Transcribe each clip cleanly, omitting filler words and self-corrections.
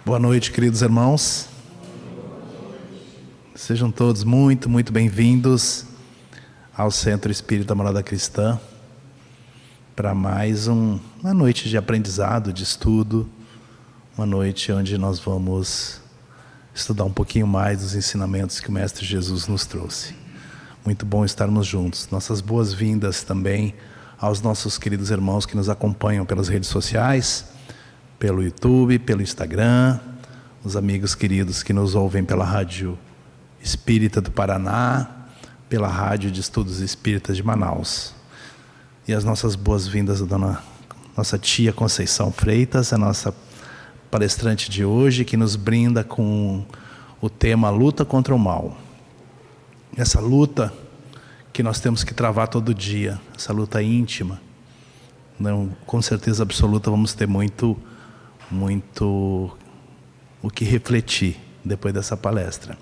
Boa noite, queridos irmãos. Sejam todos muito bem-vindos ao Centro Espírita Morada Cristã para mais uma noite de aprendizado, de estudo, uma noite onde nós vamos estudar um pouquinho mais dos ensinamentos que o Mestre Jesus nos trouxe. Muito bom estarmos juntos. Nossas boas-vindas também aos nossos queridos irmãos que nos acompanham pelas redes sociais, pelo YouTube, pelo Instagram, os amigos queridos que nos ouvem pela Rádio Espírita do Paraná, pela Rádio de Estudos Espíritas de Manaus. E as nossas boas-vindas à nossa tia Conceição Freitas, a nossa palestrante de hoje, que nos brinda com o tema Luta contra o Mal. Essa luta que nós temos que travar todo dia, essa luta íntima. Não, com certeza absoluta vamos ter muito o que refletir depois dessa palestra.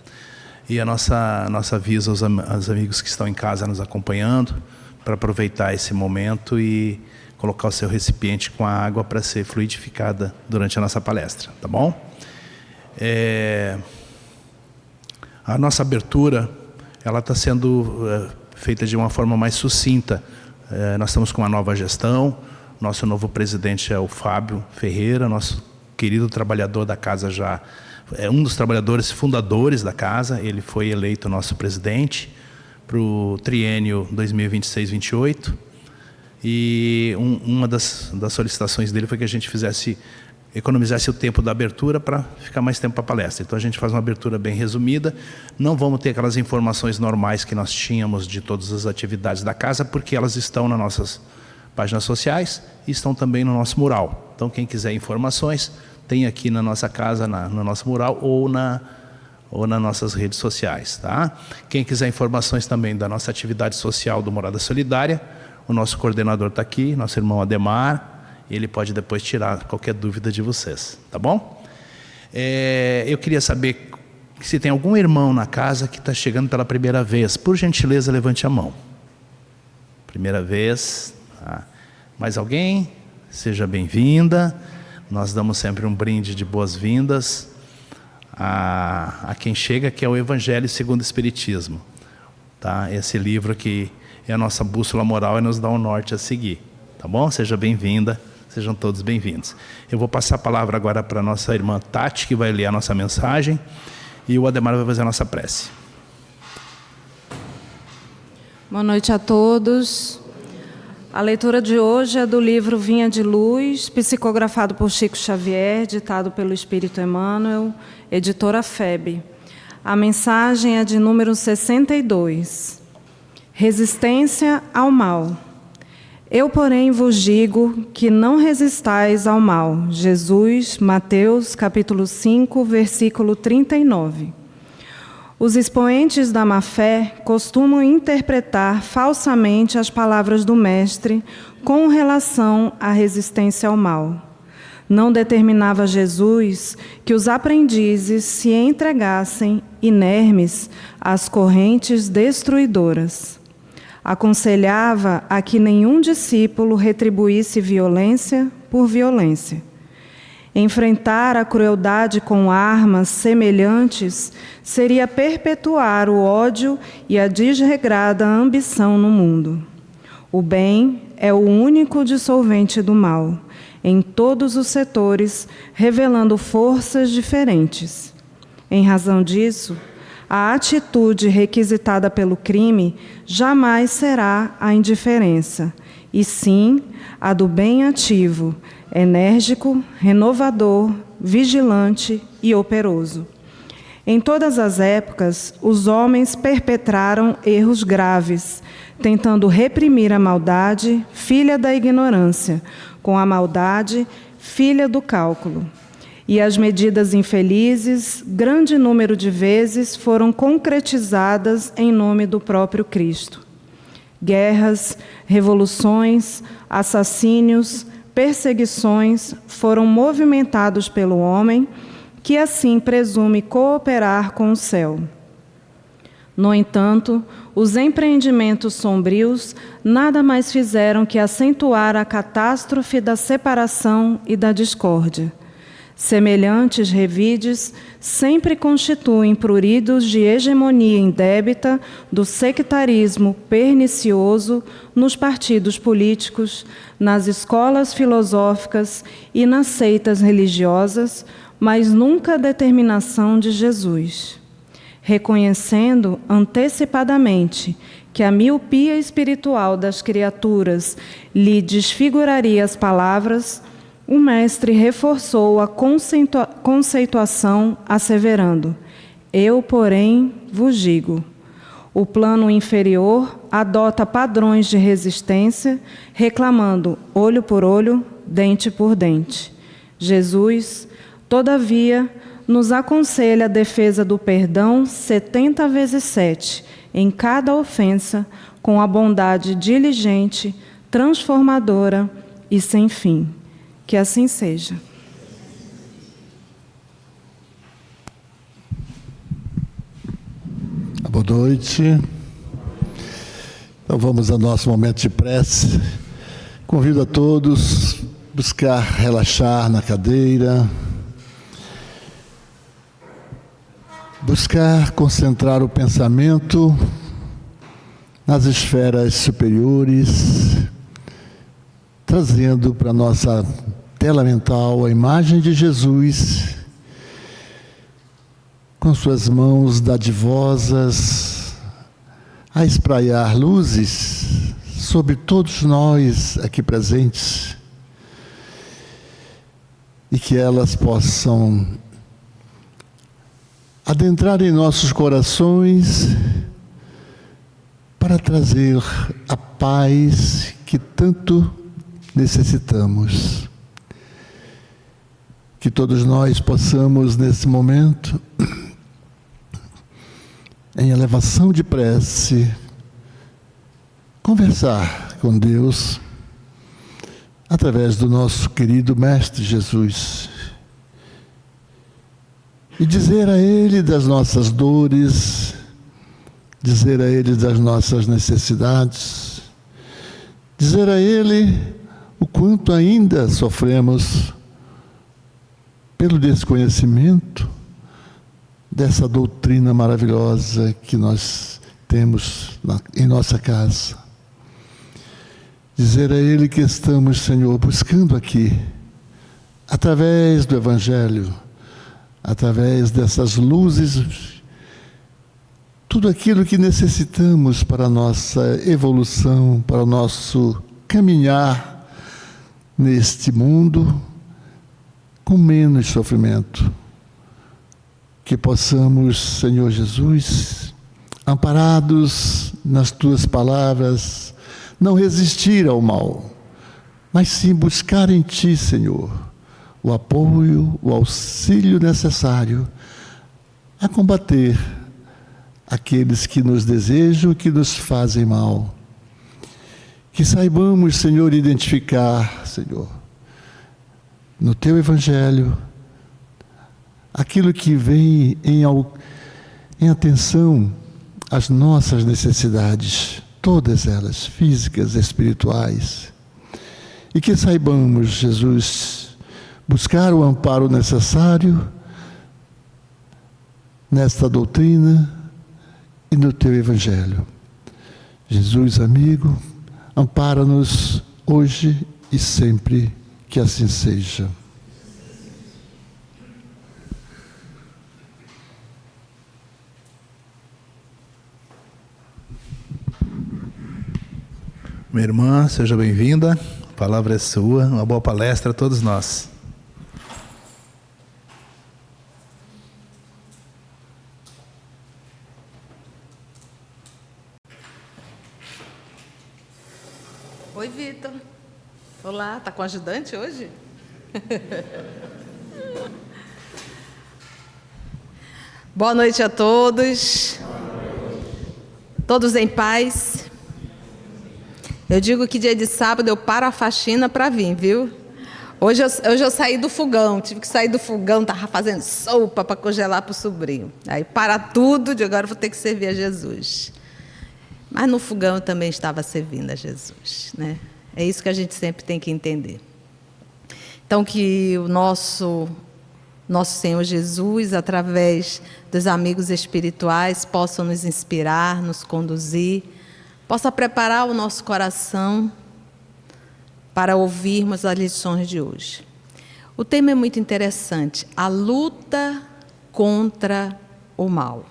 E a nossa aviso aos amigos que estão em casa nos acompanhando, para aproveitar esse momento e colocar o seu recipiente com a água para ser fluidificada durante a nossa palestra, tá bom? A nossa abertura, ela está sendo feita de uma forma mais sucinta. Nós estamos com uma nova gestão, nosso novo presidente é o Fábio Ferreira, nosso querido trabalhador da casa, já é um dos trabalhadores fundadores da casa. Ele foi eleito nosso presidente para o triênio 2026-28, e uma das solicitações dele foi que a gente economizasse o tempo da abertura para ficar mais tempo para a palestra. Então a gente faz uma abertura bem resumida, não vamos ter aquelas informações normais que nós tínhamos de todas as atividades da casa, porque elas estão nas nossas páginas sociais e estão também no nosso mural. Então quem quiser informações, tem aqui na nossa casa, no nosso mural ou nas nossas redes sociais, tá? Quem quiser informações também da nossa atividade social do Morada Solidária, o nosso coordenador está aqui, nosso irmão Ademar, ele pode depois tirar qualquer dúvida de vocês, tá bom? Eu queria saber se tem algum irmão na casa que está chegando pela primeira vez. Por gentileza, levante a mão. Primeira vez. Tá? Mais alguém? Seja bem-vinda. Nós damos sempre um brinde de boas-vindas a quem chega, que é o Evangelho segundo o Espiritismo. Tá? Esse livro que é a nossa bússola moral e nos dá um norte a seguir. Tá bom? Seja bem-vinda, sejam todos bem-vindos. Eu vou passar a palavra agora para a nossa irmã Tati, que vai ler a nossa mensagem, e o Ademar vai fazer a nossa prece. Boa noite a todos. A leitura de hoje é do livro Vinha de Luz, psicografado por Chico Xavier, ditado pelo Espírito Emmanuel, editora FEB. A mensagem é de número 62. Resistência ao mal. Eu, porém, vos digo que não resistais ao mal. Jesus, Mateus, capítulo 5, versículo 39. Os expoentes da má-fé costumam interpretar falsamente as palavras do Mestre com relação à resistência ao mal. Não determinava Jesus que os aprendizes se entregassem inermes às correntes destruidoras. Aconselhava a que nenhum discípulo retribuísse violência por violência. Enfrentar a crueldade com armas semelhantes seria perpetuar o ódio e a desregrada ambição no mundo. O bem é o único dissolvente do mal, em todos os setores, revelando forças diferentes. Em razão disso, a atitude requisitada pelo crime jamais será a indiferença, e sim a do bem ativo, enérgico, renovador, vigilante e operoso. Em todas as épocas, os homens perpetraram erros graves, tentando reprimir a maldade, filha da ignorância, com a maldade, filha do cálculo. E as medidas infelizes, grande número de vezes, foram concretizadas em nome do próprio Cristo. Guerras, revoluções, assassínios, perseguições foram movimentados pelo homem, que assim presume cooperar com o céu. No entanto, os empreendimentos sombrios nada mais fizeram que acentuar a catástrofe da separação e da discórdia. Semelhantes revides sempre constituem pruridos de hegemonia indébita do sectarismo pernicioso nos partidos políticos, nas escolas filosóficas e nas seitas religiosas, mas nunca a determinação de Jesus. Reconhecendo antecipadamente que a miopia espiritual das criaturas lhe desfiguraria as palavras, o mestre reforçou a conceituação, asseverando: eu, porém, vos digo. O plano inferior adota padrões de resistência, reclamando olho por olho, dente por dente. Jesus, todavia, nos aconselha a defesa do perdão 70 vezes 7, em cada ofensa, com a bondade diligente, transformadora e sem fim. Que assim seja. Boa noite. Então vamos ao nosso momento de prece. Convido a todos a buscar relaxar na cadeira, buscar concentrar o pensamento nas esferas superiores, trazendo para a nossa tela mental a imagem de Jesus, com suas mãos dadivosas, a espraiar luzes sobre todos nós aqui presentes, e que elas possam adentrar em nossos corações para trazer a paz que tanto necessitamos. Que todos nós possamos, nesse momento, em elevação de prece, conversar com Deus através do nosso querido Mestre Jesus e dizer a Ele das nossas dores, dizer a Ele das nossas necessidades, dizer a Ele o quanto ainda sofremos pelo desconhecimento dessa doutrina maravilhosa que nós temos em nossa casa. Dizer a Ele que estamos, Senhor, buscando aqui, através do Evangelho, através dessas luzes, tudo aquilo que necessitamos para a nossa evolução, para o nosso caminhar neste mundo com menos sofrimento. Que possamos, Senhor Jesus, amparados nas Tuas palavras, não resistir ao mal, mas sim buscar em Ti, Senhor, o apoio, o auxílio necessário a combater aqueles que nos desejam, que nos fazem mal. Que saibamos, Senhor, identificar, Senhor, no Teu Evangelho, aquilo que vem em atenção às nossas necessidades, todas elas, físicas, espirituais. E que saibamos, Jesus, buscar o amparo necessário nesta doutrina e no Teu Evangelho. Jesus, amigo, ampara-nos hoje e sempre, que assim seja. Minha irmã, seja bem-vinda, a palavra é sua, uma boa palestra a todos nós. Oi, Vitor. Olá, tá com ajudante hoje? Boa noite a todos. Todos em paz. Eu digo que dia de sábado eu paro a faxina para vir, viu? Hoje eu saí do fogão, tive que sair do fogão, estava fazendo sopa para congelar para o sobrinho. Aí para tudo, de agora eu vou ter que servir a Jesus. Mas no fogão eu também estava servindo a Jesus, né? É isso que a gente sempre tem que entender. Então, que o nosso nosso Senhor Jesus, através dos amigos espirituais, possa nos inspirar, nos conduzir, possa preparar o nosso coração para ouvirmos as lições de hoje. O tema é muito interessante, a luta contra o mal.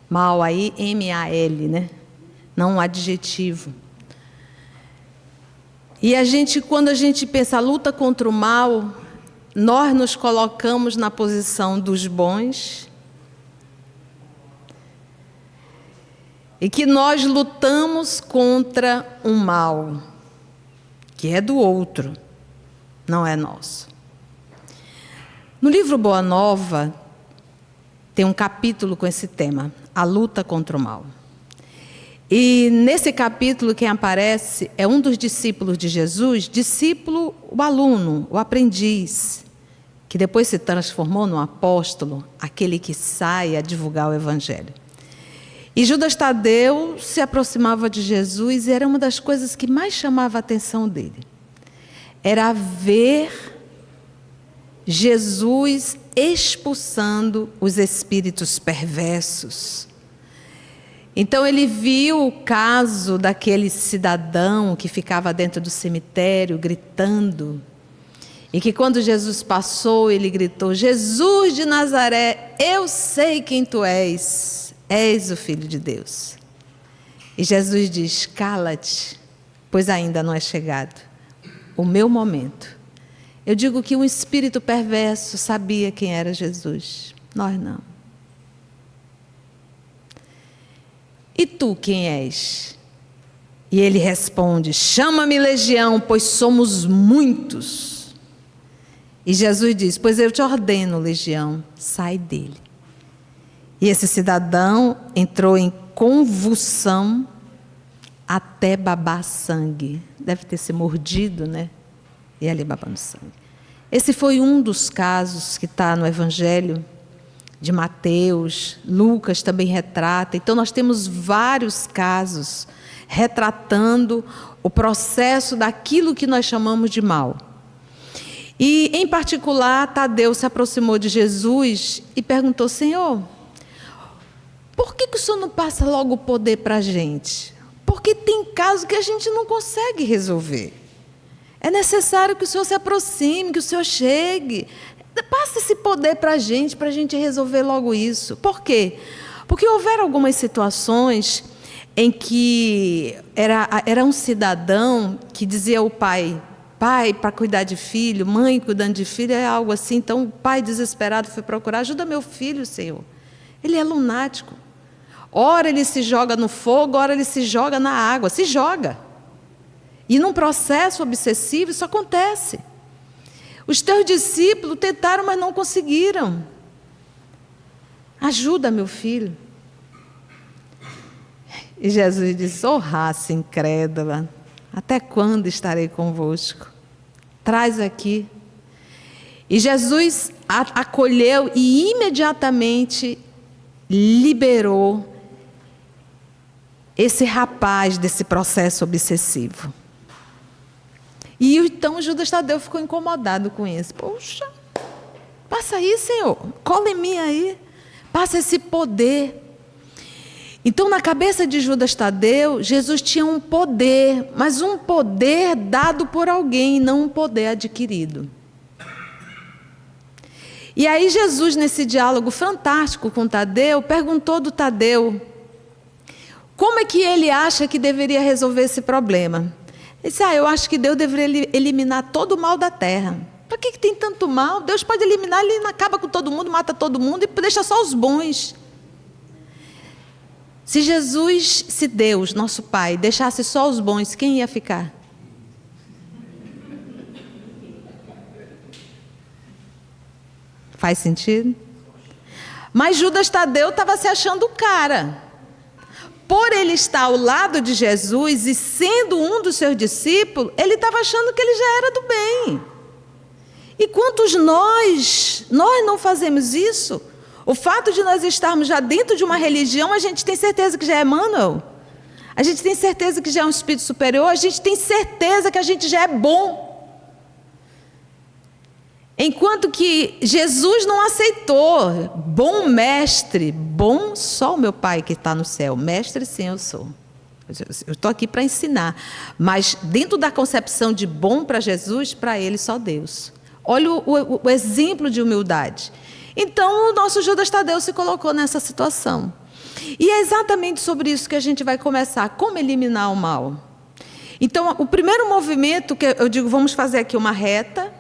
Mal aí, M-A-L, né? Não um adjetivo. E quando a gente pensa a luta contra o mal, nós nos colocamos na posição dos bons e que nós lutamos contra um mal que é do outro, não é nosso. No livro Boa Nova, tem um capítulo com esse tema, a luta contra o mal. E nesse capítulo quem aparece é um dos discípulos de Jesus, discípulo, o aluno, o aprendiz, que depois se transformou num apóstolo, aquele que sai a divulgar o Evangelho. E Judas Tadeu se aproximava de Jesus e era uma das coisas que mais chamava a atenção dele. Era ver Jesus expulsando os espíritos perversos. Então ele viu o caso daquele cidadão que ficava dentro do cemitério gritando. E que quando Jesus passou, ele gritou: Jesus de Nazaré, eu sei quem tu és. És o Filho de Deus. E Jesus diz: cala-te, pois ainda não é chegado o meu momento. Eu digo que um espírito perverso sabia quem era Jesus. Nós não. E tu quem és? E ele responde: chama-me Legião, pois somos muitos. E Jesus diz: pois eu te ordeno, Legião, sai dele. E esse cidadão entrou em convulsão até babar sangue. Deve ter se mordido, né? E ali babando sangue. Esse foi um dos casos que está no Evangelho de Mateus. Lucas também retrata. Então nós temos vários casos retratando o processo daquilo que nós chamamos de mal. E em particular, Tadeu se aproximou de Jesus e perguntou: Senhor, por que o Senhor não passa logo o poder para a gente? Porque tem casos que a gente não consegue resolver. É necessário que o Senhor se aproxime, que o Senhor chegue. Passa esse poder para a gente resolver logo isso. Por quê? Porque houveram algumas situações em que era um cidadão que dizia ao pai para cuidar de filho, mãe cuidando de filho, é algo assim. Então o pai desesperado foi procurar: ajuda meu filho, Senhor. Ele é lunático. Ora ele se joga no fogo, ora ele se joga na água. Se joga. E num processo obsessivo isso acontece. Os teus discípulos tentaram, mas não conseguiram. Ajuda meu filho. E Jesus disse: ó raça incrédula, até quando estarei convosco? Traz aqui. E Jesus acolheu e imediatamente liberou esse rapaz desse processo obsessivo. E então Judas Tadeu ficou incomodado com isso. Poxa, passa aí, Senhor, cola em mim aí, passa esse poder. Então, na cabeça de Judas Tadeu, Jesus tinha um poder, mas um poder dado por alguém, não um poder adquirido. E aí Jesus, nesse diálogo fantástico com Tadeu, perguntou do Tadeu como é que ele acha que deveria resolver esse problema. Ele disse: eu acho que Deus deveria eliminar todo o mal da terra. Para que tem tanto mal? Deus pode eliminar, ele acaba com todo mundo, mata todo mundo e deixa só os bons. Se Deus, nosso Pai, deixasse só os bons, quem ia ficar? Faz sentido? Mas Judas Tadeu estava se achando o cara. Por ele estar ao lado de Jesus e sendo um dos seus discípulos, ele estava achando que ele já era do bem. E quantos nós não fazemos isso? O fato de nós estarmos já dentro de uma religião, a gente tem certeza que já é Emmanuel. A gente tem certeza que já é um espírito superior. A gente tem certeza que a gente já é bom. Enquanto que Jesus não aceitou. Bom mestre, bom só o meu Pai que está no céu. Mestre, sim, eu sou. Eu estou aqui para ensinar. Mas dentro da concepção de bom para Jesus, para ele só Deus. Olha o exemplo de humildade. Então, o nosso Judas Tadeu se colocou nessa situação. E é exatamente sobre isso que a gente vai começar. Como eliminar o mal? Então, o primeiro movimento, que eu digo, vamos fazer aqui uma reta.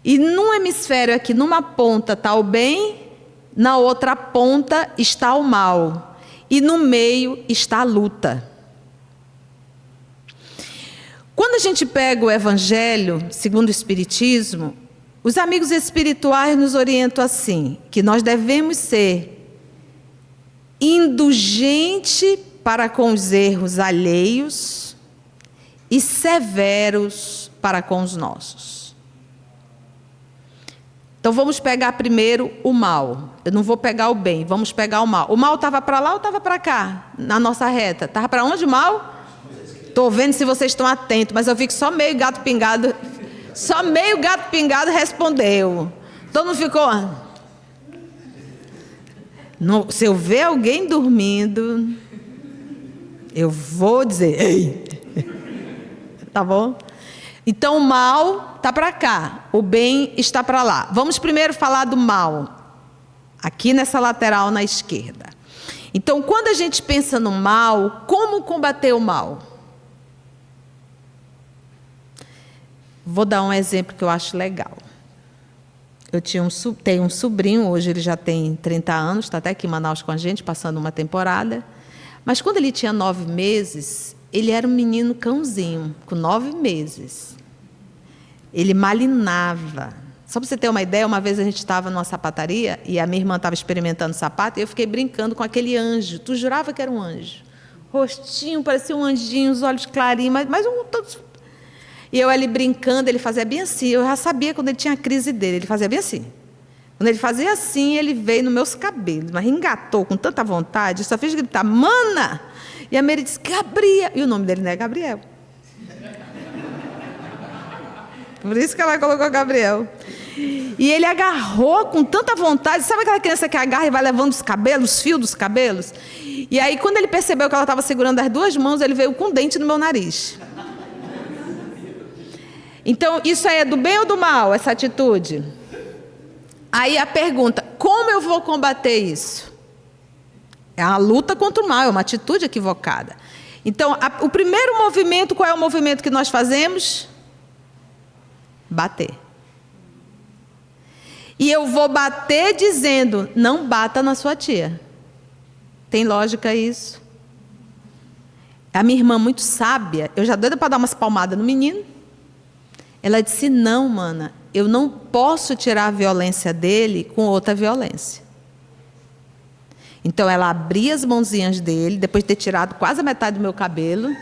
E num hemisfério aqui, numa ponta está o bem, na outra ponta está o mal. E no meio está a luta. Quando a gente pega o Evangelho, segundo o Espiritismo, os amigos espirituais nos orientam assim, que nós devemos ser indulgentes para com os erros alheios e severos para com os nossos. Então vamos pegar primeiro o mal. Eu não vou pegar o bem, vamos pegar o mal. O mal estava para lá ou estava para cá? Na nossa reta. Estava para onde o mal? Estou vendo se vocês estão atentos, mas eu vi que só meio gato pingado respondeu. Todo mundo ficou... se eu ver alguém dormindo, eu vou dizer... Ei! Tá bom? Então o mal está para cá, o bem está para lá. Vamos primeiro falar do mal, aqui nessa lateral na esquerda. Então, quando a gente pensa no mal, como combater o mal? Vou dar um exemplo que eu acho legal. Eu tenho um sobrinho, hoje ele já tem 30 anos, está até aqui em Manaus com a gente, passando uma temporada. Mas quando ele tinha 9 meses, ele era um menino cãozinho, com 9 meses. Ele malinava. Só para você ter uma ideia, uma vez a gente estava numa sapataria e a minha irmã estava experimentando sapato e eu fiquei brincando com aquele anjo. Tu jurava que era um anjo. Rostinho, parecia um anjinho, os olhos clarinhos, mas todos... E eu ali brincando, ele fazia bem assim. Eu já sabia quando ele tinha a crise dele, ele fazia bem assim. Quando ele fazia assim, ele veio nos meus cabelos, mas engatou com tanta vontade, só fez gritar, mana! E a Mary disse, Gabriel. E o nome dele não é Gabriel. Por isso que ela colocou Gabriel. E ele agarrou com tanta vontade. Sabe aquela criança que agarra e vai levando os cabelos, os fios dos cabelos? E aí, quando ele percebeu que ela estava segurando as 2 mãos, ele veio com um dente no meu nariz. Então, isso aí é do bem ou do mal, essa atitude? Aí a pergunta, como eu vou combater isso? É uma luta contra o mal, é uma atitude equivocada. Então, o primeiro movimento, qual é o movimento que nós fazemos? Bater. E eu vou bater dizendo, não bata na sua tia. Tem lógica isso? A minha irmã, muito sábia, eu já doida para dar umas palmadas no menino. Ela disse, não, mana, eu não posso tirar a violência dele com outra violência. Então, ela abria as mãozinhas dele, depois de ter tirado quase a metade do meu cabelo,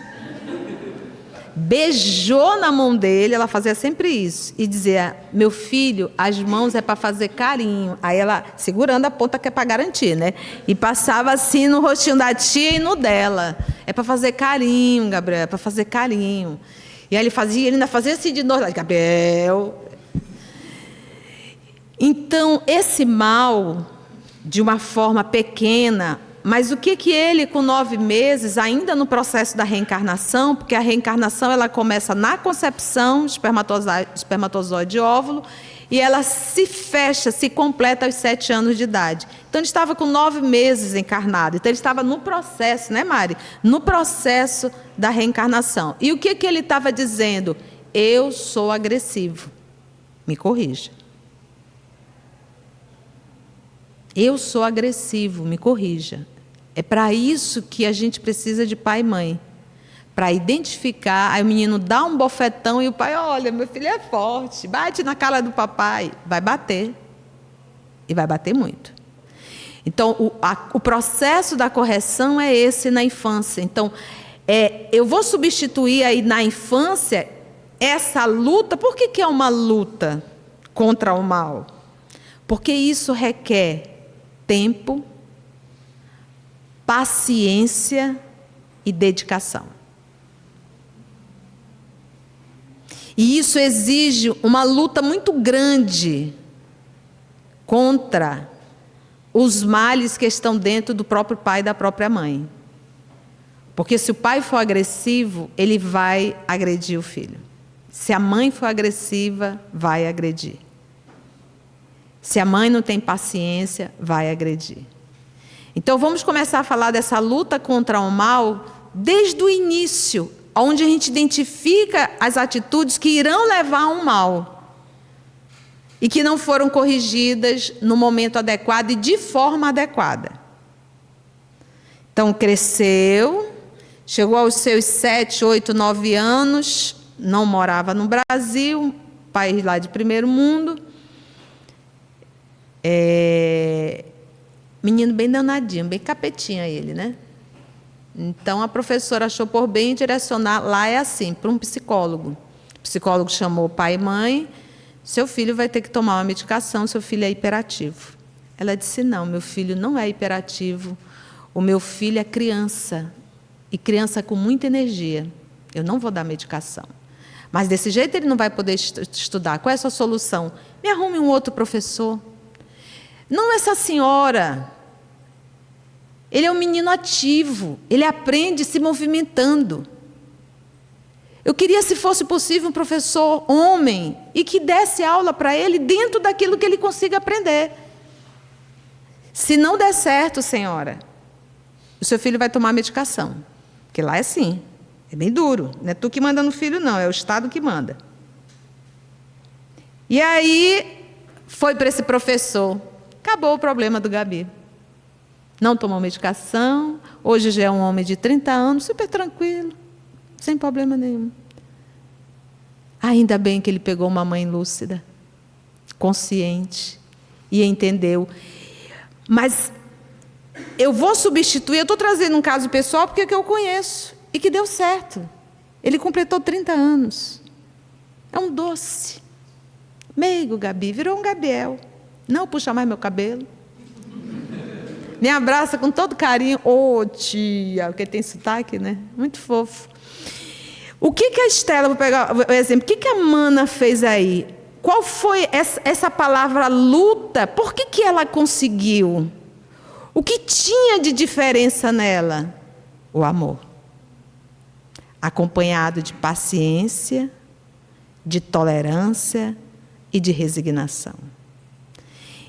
beijou na mão dele, ela fazia sempre isso, e dizia, meu filho, as mãos é para fazer carinho. Aí ela, segurando a ponta que é para garantir, né? E passava assim no rostinho da tia e no dela. É para fazer carinho, Gabriel, é para fazer carinho. E aí ele ainda fazia assim de novo, Gabriel. Então, esse mal, de uma forma pequena, mas o que ele, com 9 meses, ainda no processo da reencarnação, porque a reencarnação ela começa na concepção, espermatozoide e óvulo, e ela se fecha, se completa aos 7 anos de idade. Então, ele estava com 9 meses encarnado. Então, ele estava no processo, né, Mari? No processo da reencarnação. E o que ele estava dizendo? Eu sou agressivo. Me corrija. Eu sou agressivo, me corrija. É para isso que a gente precisa de pai e mãe. Para identificar, aí o menino dá um bofetão e o pai, olha, meu filho é forte, bate na cara do papai. Vai bater. E vai bater muito. Então, o processo da correção é esse na infância. Então, eu vou substituir aí na infância essa luta. Por que é uma luta contra o mal? Porque isso requer tempo, paciência e dedicação. E isso exige uma luta muito grande contra os males que estão dentro do próprio pai e da própria mãe. Porque se o pai for agressivo, ele vai agredir o filho. Se a mãe for agressiva, vai agredir. Se a mãe não tem paciência, vai agredir. Então vamos começar a falar dessa luta contra o mal desde o início, onde a gente identifica as atitudes que irão levar a um mal e que não foram corrigidas no momento adequado e de forma adequada. Então cresceu, chegou aos seus 7, 8, 9 anos, não morava no Brasil, país lá de primeiro mundo. Menino bem danadinho, bem capetinha ele, né? Então a professora achou por bem direcionar, lá é assim, para um psicólogo. O psicólogo chamou o pai e mãe, seu filho vai ter que tomar uma medicação, seu filho é hiperativo. Ela disse, não, meu filho não é hiperativo, o meu filho é criança, e criança com muita energia, eu não vou dar medicação. Mas desse jeito ele não vai poder estudar, qual é a sua solução? Me arrume um outro professor. Não essa senhora, ele é um menino ativo, ele aprende se movimentando. Eu queria, se fosse possível, um professor homem e que desse aula para ele dentro daquilo que ele consiga aprender. Se não der certo, senhora, o seu filho vai tomar medicação, porque lá é assim, é bem duro, não é tu que manda no filho não, é o Estado que manda. E aí, foi para esse professor, acabou o problema do Gabi. Não tomou medicação, hoje já é um homem de 30 anos, super tranquilo, sem problema nenhum. Ainda bem que ele pegou uma mãe lúcida, consciente, e entendeu. Mas eu vou substituir, eu estou trazendo um caso pessoal porque é que eu conheço, e que deu certo. Ele completou 30 anos. É um doce. Meigo Gabi, virou um Gabriel. Não puxa mais meu cabelo. Me abraça com todo carinho. Ô, tia, porque tem sotaque, né? Muito fofo. O que a Estela, vou pegar o exemplo, o que a Mana fez aí? Qual foi essa palavra luta? Por que ela conseguiu? O que tinha de diferença nela? O amor. Acompanhado de paciência, de tolerância e de resignação.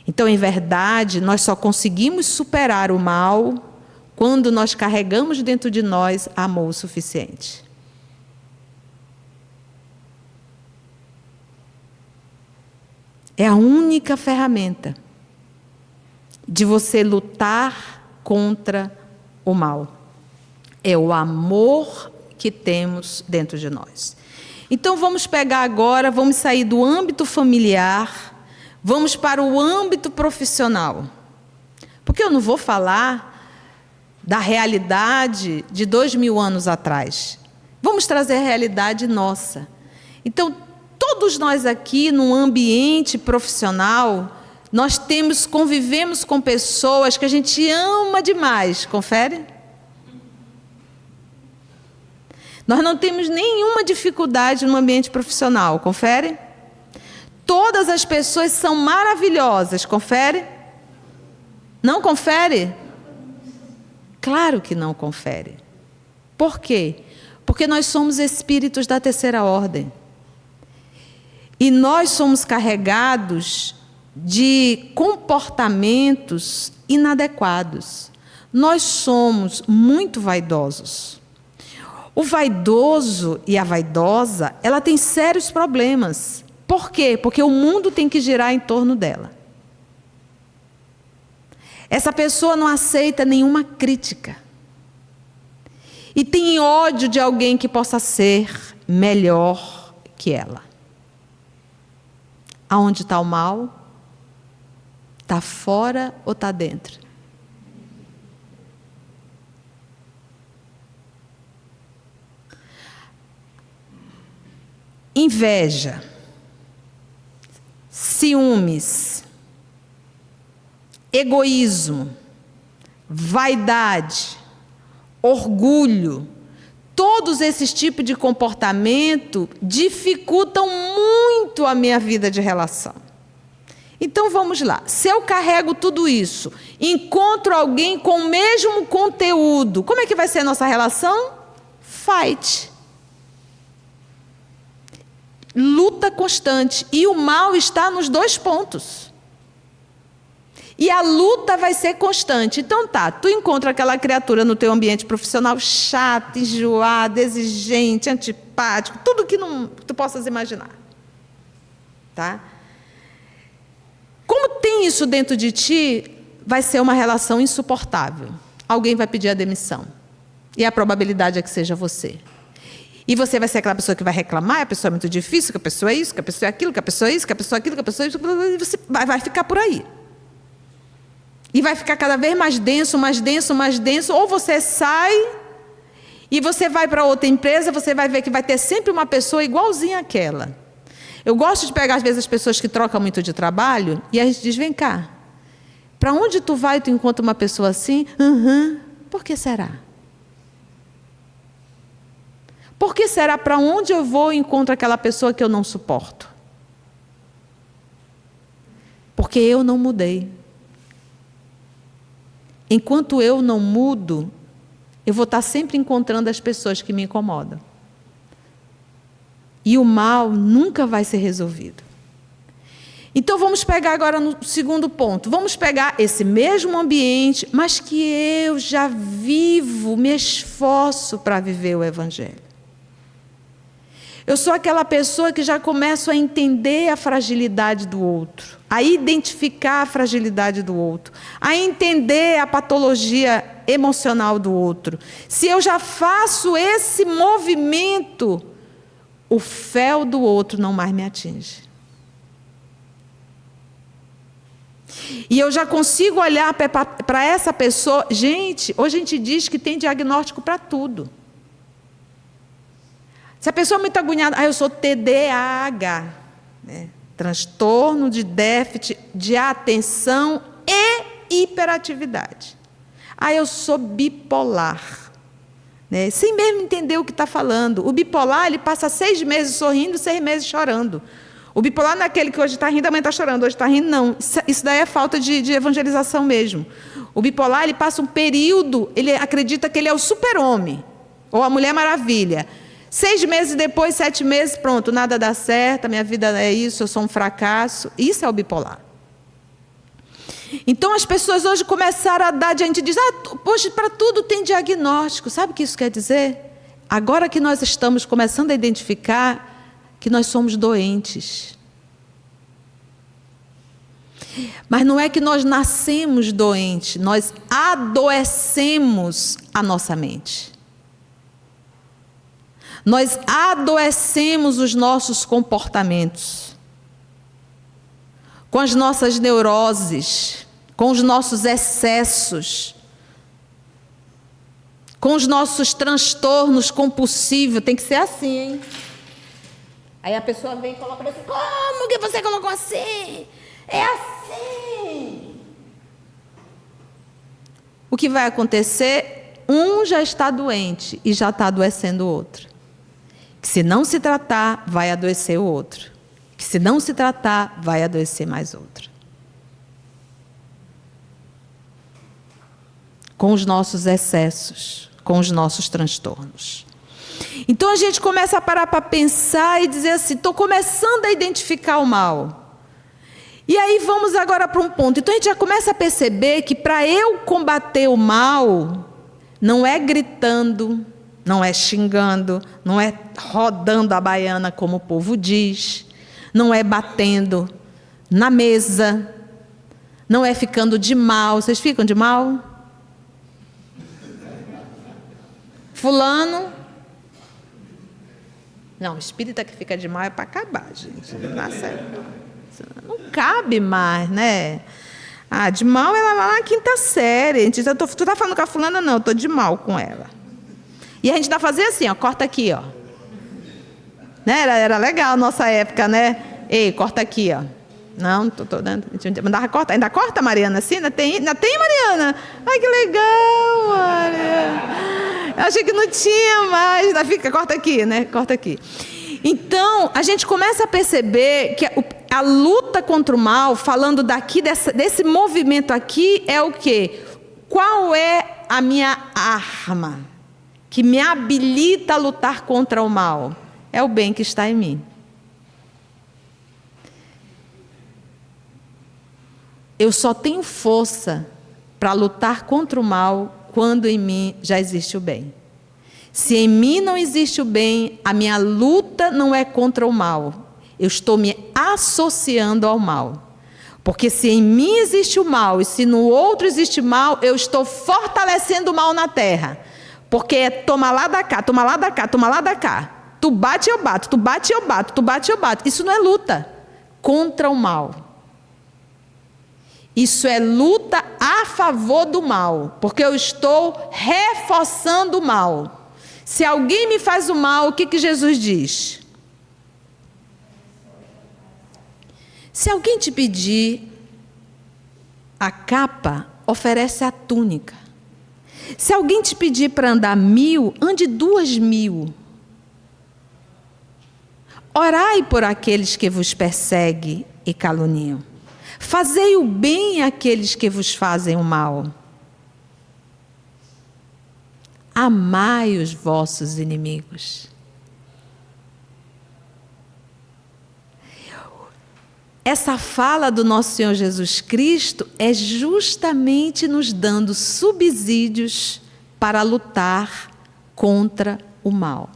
Então, em verdade, nós só conseguimos superar o mal quando nós carregamos dentro de nós amor o suficiente. É a única ferramenta de você lutar contra o mal. É o amor que temos dentro de nós. Então, vamos pegar agora, vamos sair do âmbito familiar, vamos para o âmbito profissional. Porque eu não vou falar da realidade de 2000 anos atrás. Vamos trazer a realidade nossa. Então, todos nós aqui, num ambiente profissional, nós convivemos com pessoas que a gente ama demais. Confere? Nós não temos nenhuma dificuldade no ambiente profissional. Confere? Todas as pessoas são maravilhosas. Confere? Não confere? Claro que não confere. Por quê? Porque nós somos espíritos da terceira ordem. E nós somos carregados de comportamentos inadequados. Nós somos muito vaidosos. O vaidoso e a vaidosa, ela tem sérios problemas. Por quê? Porque o mundo tem que girar em torno dela. Essa pessoa não aceita nenhuma crítica. E tem ódio de alguém que possa ser melhor que ela. Aonde está o mal? Está fora ou está dentro? Inveja, ciúmes, egoísmo, vaidade, orgulho, todos esses tipos de comportamento dificultam muito a minha vida de relação. Então vamos lá. Se eu carrego tudo isso, encontro alguém com o mesmo conteúdo, como é que vai ser a nossa relação? Fight. Luta constante. E o mal está nos dois pontos. E a luta vai ser constante. Então tá, tu encontra aquela criatura no teu ambiente profissional chato, enjoado, exigente, antipático, tudo que tu possas imaginar. Tá? Como tem isso dentro de ti, vai ser uma relação insuportável. Alguém vai pedir a demissão. E a probabilidade é que seja você. E você vai ser aquela pessoa que vai reclamar, a pessoa é muito difícil, que a pessoa é isso, que a pessoa é aquilo, que a pessoa é isso, que a pessoa é aquilo, que a pessoa é isso, e você vai ficar por aí. E vai ficar cada vez mais denso, mais denso, mais denso, ou você sai e você vai para outra empresa, você vai ver que vai ter sempre uma pessoa igualzinha àquela. Eu gosto de pegar, às vezes, as pessoas que trocam muito de trabalho, e a gente diz, vem cá, para onde tu vai e tu encontra uma pessoa assim? Por que será? Por que será? Para onde eu vou e encontro aquela pessoa que eu não suporto? Porque eu não mudei. Enquanto eu não mudo, eu vou estar sempre encontrando as pessoas que me incomodam. E o mal nunca vai ser resolvido. Então vamos pegar agora no segundo ponto. Vamos pegar esse mesmo ambiente, mas que eu já vivo, me esforço para viver o Evangelho. Eu sou aquela pessoa que já começo a entender a fragilidade do outro, a identificar a fragilidade do outro, a entender a patologia emocional do outro. Se eu já faço esse movimento, o fel do outro não mais me atinge. E eu já consigo olhar para essa pessoa. Gente, hoje a gente diz que tem diagnóstico para tudo. Se a pessoa é muito agoniada, eu sou TDAH, né? Transtorno de déficit de atenção e hiperatividade. Eu sou bipolar, né? Sem mesmo entender o que está falando. O bipolar, ele passa 6 meses sorrindo, 6 meses chorando. O bipolar não é aquele que hoje está rindo, amanhã está chorando, hoje está rindo, não. Isso daí é falta de evangelização mesmo. O bipolar, ele passa um período, ele acredita que ele é o super-homem, ou a Mulher Maravilha. 6 meses depois, 7 meses, pronto, nada dá certo, a minha vida é isso, eu sou um fracasso. Isso é o bipolar. Então as pessoas hoje começaram a dar, a gente diz, hoje para tudo tem diagnóstico. Sabe o que isso quer dizer? Agora que nós estamos começando a identificar que nós somos doentes. Mas não é que nós nascemos doentes, nós adoecemos a nossa mente. Nós adoecemos os nossos comportamentos, com as nossas neuroses, com os nossos excessos, com os nossos transtornos compulsivos. Tem que ser assim, hein? Aí a pessoa vem e coloca assim, como que você colocou assim? É assim. O que vai acontecer? Um já está doente e já está adoecendo o outro. Que se não se tratar, vai adoecer o outro. Que se não se tratar, vai adoecer mais outro. Com os nossos excessos, com os nossos transtornos. Então a gente começa a parar para pensar e dizer assim, estou começando a identificar o mal. E aí vamos agora para um ponto. Então a gente já começa a perceber que para eu combater o mal, não é gritando, não é xingando, não é rodando a baiana, como o povo diz, não é batendo na mesa, não é ficando de mal. Vocês ficam de mal? Fulano? Não, espírita que fica de mal é para acabar, gente. Não cabe mais, né? De mal ela lá na 5ª série. A gente diz, tu tá falando com a fulana? Não, eu estou de mal com ela. E a gente ainda fazia assim, corta aqui, Né? Era legal a nossa época, né? Ei, corta aqui, Não, tô dando. A gente mandava cortar. Ainda corta, Mariana, assim? Ainda tem, Mariana? Ai, que legal, Mariana. Eu achei que não tinha mais. Corta aqui, né? Corta aqui. Então, a gente começa a perceber que a luta contra o mal, falando daqui, desse movimento aqui, é o quê? Qual é a minha arma que me habilita a lutar contra o mal? É o bem que está em mim. Eu só tenho força para lutar contra o mal quando em mim já existe o bem. Se em mim não existe o bem, a minha luta não é contra o mal. Eu estou me associando ao mal. Porque se em mim existe o mal e se no outro existe mal, eu estou fortalecendo o mal na terra. Porque é toma lá da cá, toma lá da cá, toma lá da cá. Tu bate, eu bato, tu bate, eu bato, tu bate, eu bato. Isso não é luta contra o mal. Isso é luta a favor do mal. Porque eu estou reforçando o mal. Se alguém me faz o mal, o que Jesus diz? Se alguém te pedir a capa, oferece a túnica. Se alguém te pedir para andar 1000, ande 2000. Orai por aqueles que vos perseguem e caluniam. Fazei o bem àqueles que vos fazem o mal. Amai os vossos inimigos. Essa fala do nosso Senhor Jesus Cristo é justamente nos dando subsídios para lutar contra o mal.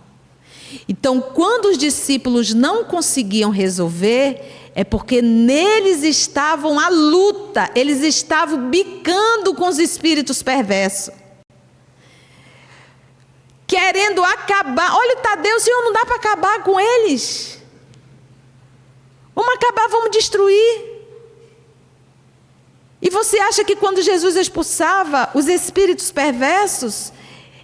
Então, quando os discípulos não conseguiam resolver, é porque neles estavam a luta, eles estavam bicando com os espíritos perversos. Querendo acabar. Olha o Tadeu, Senhor, não dá para acabar com eles. Vamos acabar, vamos destruir. E você acha que quando Jesus expulsava os espíritos perversos,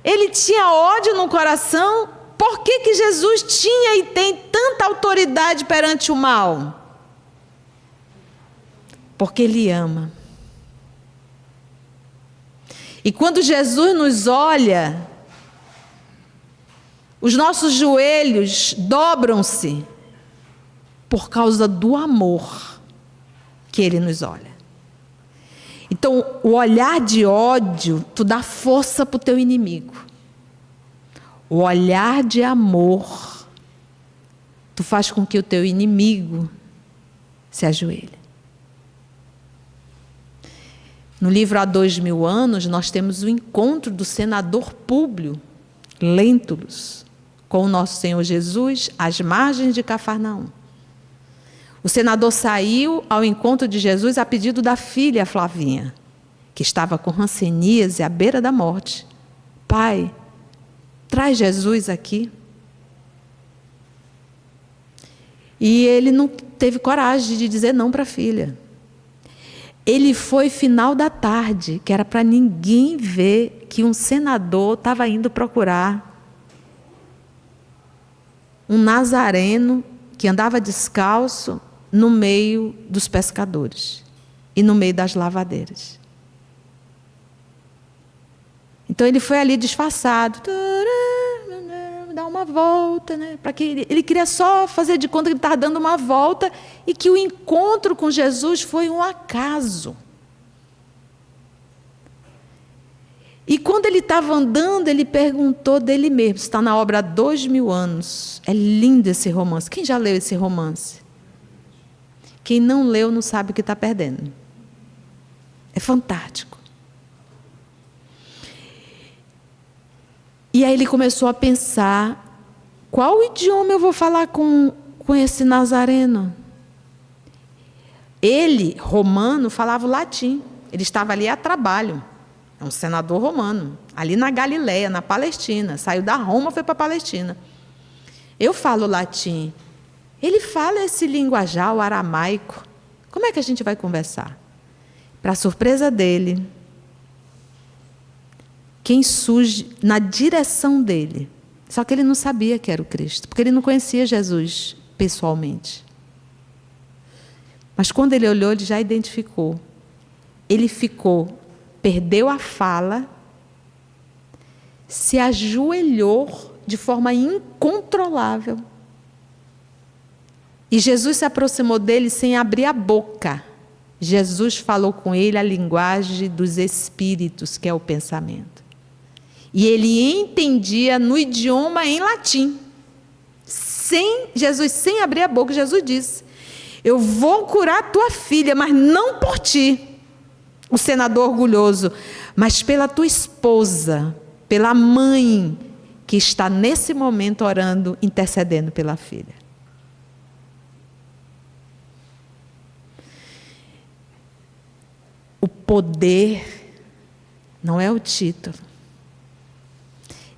ele tinha ódio no coração? Por que Jesus tinha e tem tanta autoridade perante o mal? Porque ele ama. E quando Jesus nos olha, os nossos joelhos dobram-se por causa do amor que ele nos olha. Então, o olhar de ódio, tu dá força para o teu inimigo. O olhar de amor, tu faz com que o teu inimigo se ajoelhe. No livro Há 2000 anos, nós temos o encontro do senador Públio Lentulus com o nosso Senhor Jesus às margens de Cafarnaum. O senador saiu ao encontro de Jesus a pedido da filha Flavinha, que estava com hanseníase à beira da morte. Pai, traz Jesus aqui. E ele não teve coragem de dizer não para a filha. Ele foi final da tarde, que era para ninguém ver que um senador estava indo procurar um nazareno que andava descalço no meio dos pescadores e no meio das lavadeiras. Então ele foi ali disfarçado, dar uma volta, né? Para que ele queria só fazer de conta que ele estava dando uma volta e que o encontro com Jesus foi um acaso. E quando ele estava andando, ele perguntou dele mesmo. Está na obra Há 2000 anos. É lindo esse romance. Quem já leu esse romance? Quem não leu não sabe o que está perdendo. É fantástico. E aí ele começou a pensar, qual idioma eu vou falar com esse nazareno? Ele, romano, falava o latim. Ele estava ali a trabalho. É um senador romano, ali na Galileia, na Palestina. Saiu da Roma, foi para a Palestina. Eu falo latim. Ele fala esse linguajar, o aramaico. Como é que a gente vai conversar? Para a surpresa dele, quem surge na direção dele, só que ele não sabia que era o Cristo, porque ele não conhecia Jesus pessoalmente. Mas quando ele olhou, ele já identificou. Ele perdeu a fala, se ajoelhou de forma incontrolável. E Jesus se aproximou dele sem abrir a boca. Jesus falou com ele a linguagem dos espíritos, que é o pensamento. E ele entendia no idioma em latim. Jesus, sem abrir a boca, Jesus disse: eu vou curar tua filha, mas não por ti, o senador orgulhoso, mas pela tua esposa, pela mãe que está nesse momento orando, intercedendo pela filha. O poder não é o título.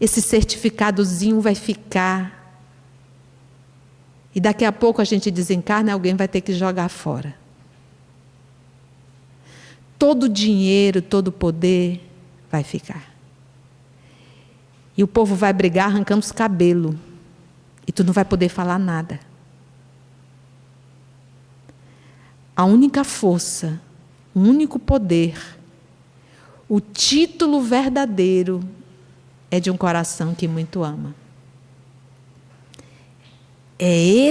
Esse certificadozinho vai ficar. E daqui a pouco a gente desencarna e alguém vai ter que jogar fora. Todo o dinheiro, todo o poder vai ficar. E o povo vai brigar arrancando os cabelos. E tu não vai poder falar nada. A única força, o único poder, o título verdadeiro é de um coração que muito ama. É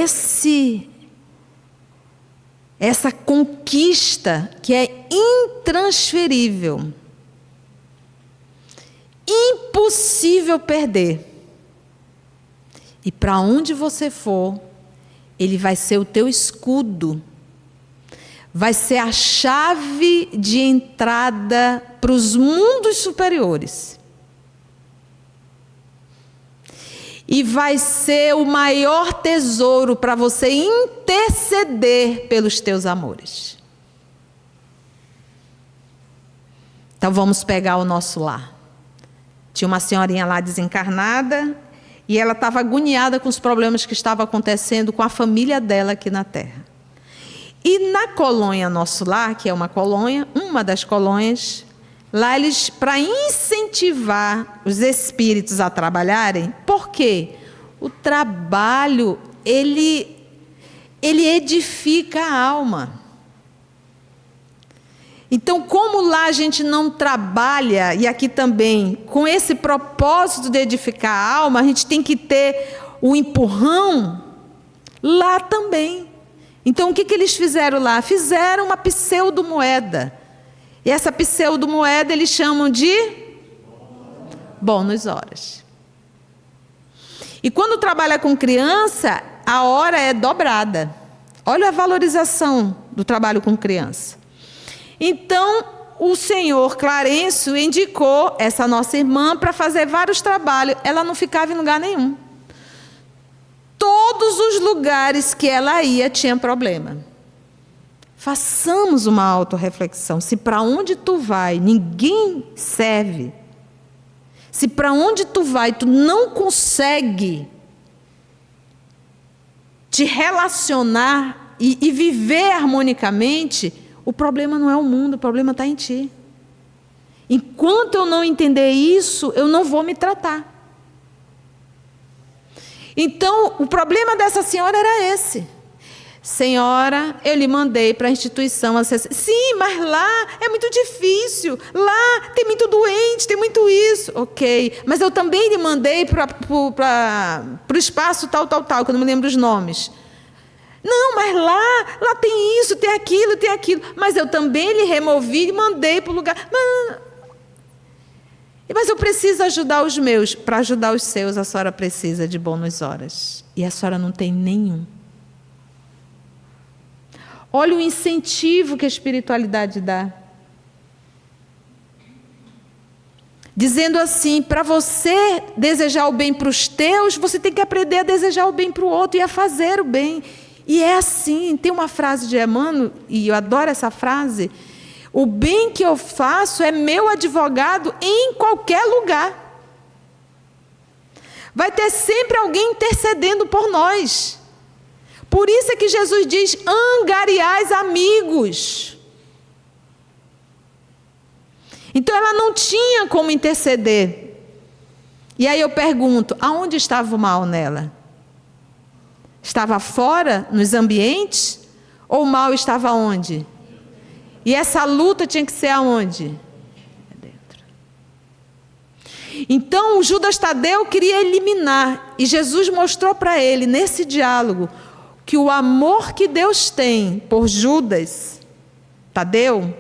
essa conquista que é intransferível, impossível perder. E para onde você for, ele vai ser o teu escudo, vai ser a chave de entrada para os mundos superiores. E vai ser o maior tesouro para você interceder pelos teus amores. Então vamos pegar o nosso lar. Tinha uma senhorinha lá desencarnada e ela estava agoniada com os problemas que estavam acontecendo com a família dela aqui na Terra. E na colônia Nosso Lar, que é uma das colônias, lá eles, para incentivar os espíritos a trabalharem, por quê? O trabalho, ele edifica a alma. Então, como lá a gente não trabalha, e aqui também, com esse propósito de edificar a alma, a gente tem que ter o empurrão lá também. Então, o que eles fizeram lá? Fizeram uma pseudo-moeda. E essa pseudo-moeda eles chamam de bônus horas. E quando trabalha com criança, a hora é dobrada. Olha a valorização do trabalho com criança. Então, o senhor Clarencio indicou essa nossa irmã para fazer vários trabalhos. Ela não ficava em lugar nenhum. Todos os lugares que ela ia tinha problema. Façamos uma autorreflexão. Se para onde tu vai ninguém serve, se para onde tu vai tu não consegue te relacionar e viver harmonicamente, o problema não é o mundo, o problema está em ti. Enquanto eu não entender isso, eu não vou me tratar. Então, o problema dessa senhora era esse. Senhora, eu lhe mandei para a instituição. Sim, mas lá é muito difícil. Lá tem muito doente, tem muito isso. Ok, mas eu também lhe mandei para o espaço tal, que eu não me lembro os nomes. Não, mas lá tem isso, tem aquilo. Mas eu também lhe removi e mandei para o lugar. Mas eu preciso ajudar os meus. Para ajudar os seus, a senhora precisa de bônus horas. E a senhora não tem nenhum. Olha o incentivo que a espiritualidade dá. Dizendo assim, para você desejar o bem para os teus, você tem que aprender a desejar o bem para o outro e a fazer o bem. E é assim, tem uma frase de Emmanuel, e eu adoro essa frase: o bem que eu faço é meu advogado em qualquer lugar. Vai ter sempre alguém intercedendo por nós. Por isso é que Jesus diz: angariais amigos. Então ela não tinha como interceder. E aí eu pergunto, aonde estava o mal nela? Estava fora, nos ambientes? Ou o mal estava onde? E essa luta tinha que ser aonde? Dentro. Então o Judas Tadeu queria eliminar, e Jesus mostrou para ele, nesse diálogo, que o amor que Deus tem por Judas Tadeu,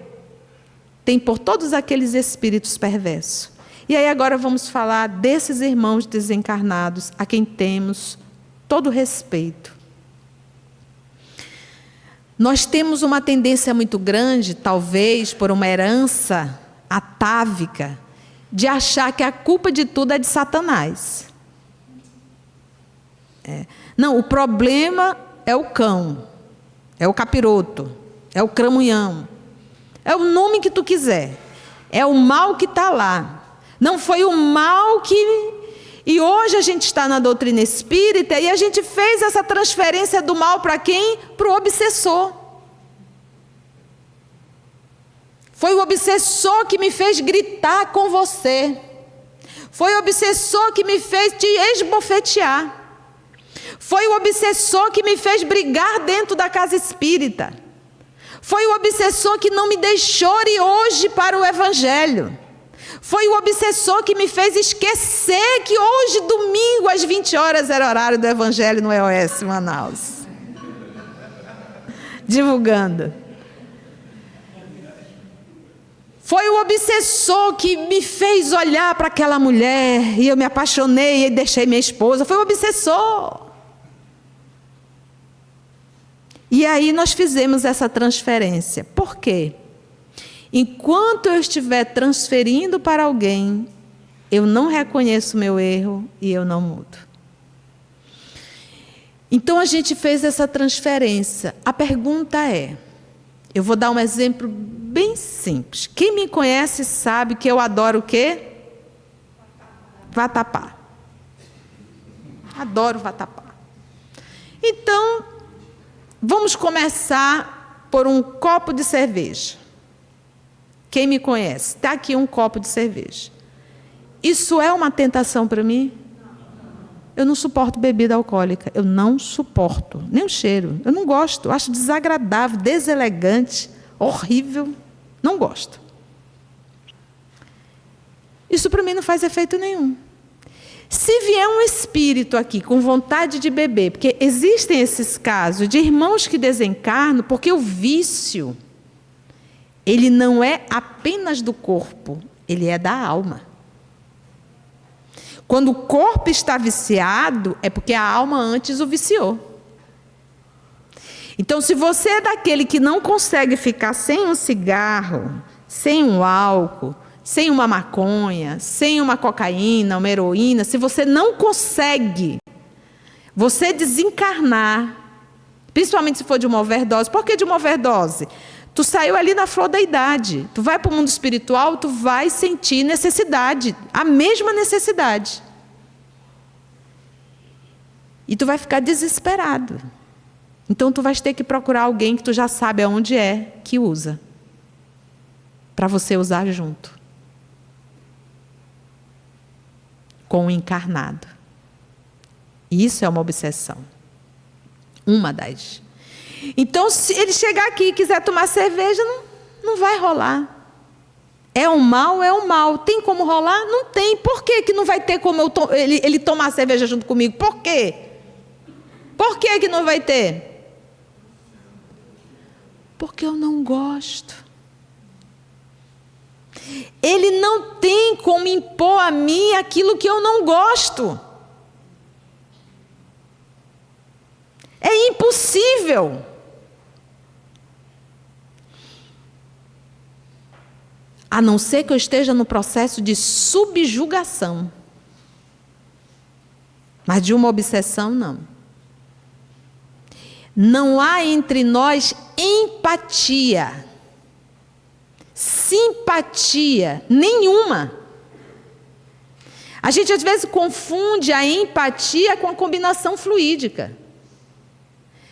tem por todos aqueles espíritos perversos. E aí agora vamos falar desses irmãos desencarnados, a quem temos todo respeito. Nós temos uma tendência muito grande, talvez por uma herança atávica, de achar que a culpa de tudo é de Satanás. Não, o problema é o cão, é o capiroto, é o cramunhão, é o nome que tu quiser, é o mal que está lá. Não foi o mal que... E hoje a gente está na doutrina espírita e a gente fez essa transferência do mal para quem? Para o obsessor. Foi o obsessor que me fez gritar com você. Foi o obsessor que me fez te esbofetear. Foi o obsessor que me fez brigar dentro da casa espírita. Foi o obsessor que não me deixou ir hoje para o Evangelho. Foi o obsessor que me fez esquecer que hoje, domingo, às 20 horas, era horário do Evangelho no EOS Manaus. Divulgando. Foi o obsessor que me fez olhar para aquela mulher e eu me apaixonei e deixei minha esposa. Foi o obsessor. E aí nós fizemos essa transferência. Por quê? Enquanto eu estiver transferindo para alguém, eu não reconheço o meu erro e eu não mudo. Então a gente fez essa transferência. A pergunta é, eu vou dar um exemplo bem simples. Quem me conhece sabe que eu adoro o quê? Vatapá. Adoro vatapá. Então, vamos começar por um copo de cerveja. Quem me conhece, está aqui um copo de cerveja. Isso é uma tentação para mim? Eu não suporto bebida alcoólica. Eu não suporto. Nem o cheiro. Eu não gosto. Eu acho desagradável, deselegante, horrível. Não gosto. Isso para mim não faz efeito nenhum. Se vier um espírito aqui com vontade de beber, porque existem esses casos de irmãos que desencarnam, porque o vício, ele não é apenas do corpo, ele é da alma. Quando o corpo está viciado, é porque a alma antes o viciou. Então, se você é daquele que não consegue ficar sem um cigarro, sem um álcool, sem uma maconha, sem uma cocaína, uma heroína, se você não consegue, você desencarnar, principalmente se for de uma overdose. Por que de uma overdose? Tu saiu ali na flor da idade. Tu vai para o mundo espiritual, tu vai sentir necessidade, a mesma necessidade. E tu vai ficar desesperado. Então tu vais ter que procurar alguém que tu já sabe aonde é que usa, para você usar junto com o encarnado. E isso é uma obsessão. Uma das. Então, se ele chegar aqui e quiser tomar cerveja, não vai rolar. É um mal, é um mal. Tem como rolar? Não tem. Por que que não vai ter como ele tomar cerveja junto comigo? Por quê? Por que que não vai ter? Porque eu não gosto. Ele não tem como impor a mim aquilo que eu não gosto. É impossível. A não ser que eu esteja no processo de subjugação. Mas de uma obsessão, não. Não há entre nós empatia, simpatia nenhuma. A gente às vezes confunde a empatia com a combinação fluídica.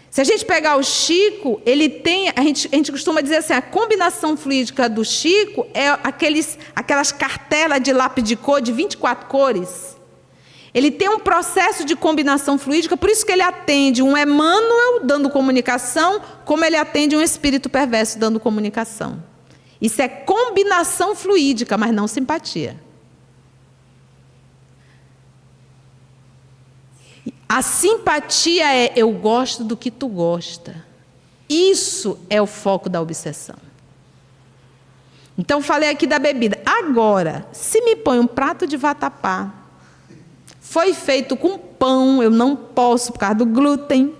Se a gente pegar o Chico, ele tem, a gente costuma dizer assim, a combinação fluídica do Chico é aquelas cartelas de lápis de cor de 24 cores. Ele tem um processo de combinação fluídica, por isso que ele atende um Emmanuel dando comunicação, como ele atende um espírito perverso dando comunicação. Isso é combinação fluídica, mas não simpatia. A simpatia é: eu gosto do que tu gosta. Isso é o foco da obsessão. Então, falei aqui da bebida. Agora, se me põe um prato de vatapá, foi feito com pão, eu não posso por causa do glúten.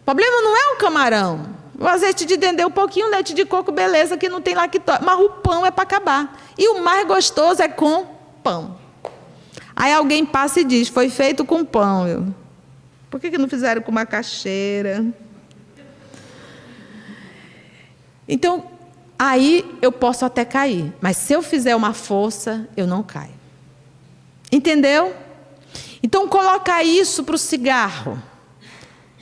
O problema não é o camarão. O azeite de dendê, um pouquinho, leite de coco, beleza, que não tem lactose. Mas o pão é para acabar. E o mais gostoso é com pão. Aí alguém passa e diz: foi feito com pão. Por que não fizeram com macaxeira? Então, aí eu posso até cair. Mas se eu fizer uma força, eu não caio. Entendeu? Então, coloca isso para o cigarro.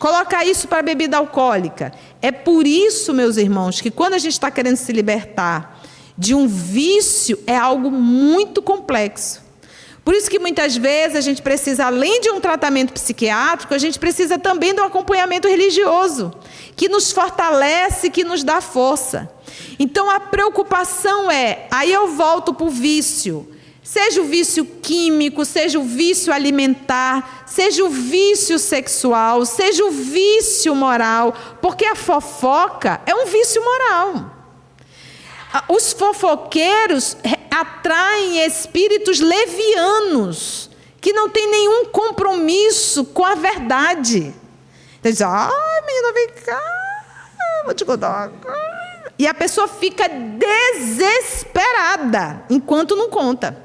Coloca isso para a bebida alcoólica. É por isso, meus irmãos, que quando a gente está querendo se libertar de um vício, é algo muito complexo. Por isso que muitas vezes a gente precisa, além de um tratamento psiquiátrico, a gente precisa também de um acompanhamento religioso, que nos fortalece, que nos dá força. Então a preocupação é, aí eu volto para o vício. Seja o vício químico, seja o vício alimentar, seja o vício sexual, seja o vício moral, porque a fofoca é um vício moral. Os fofoqueiros atraem espíritos levianos, que não têm nenhum compromisso com a verdade. Então diz: menina, vem cá, vou te contar uma coisa. E a pessoa fica desesperada, enquanto não conta.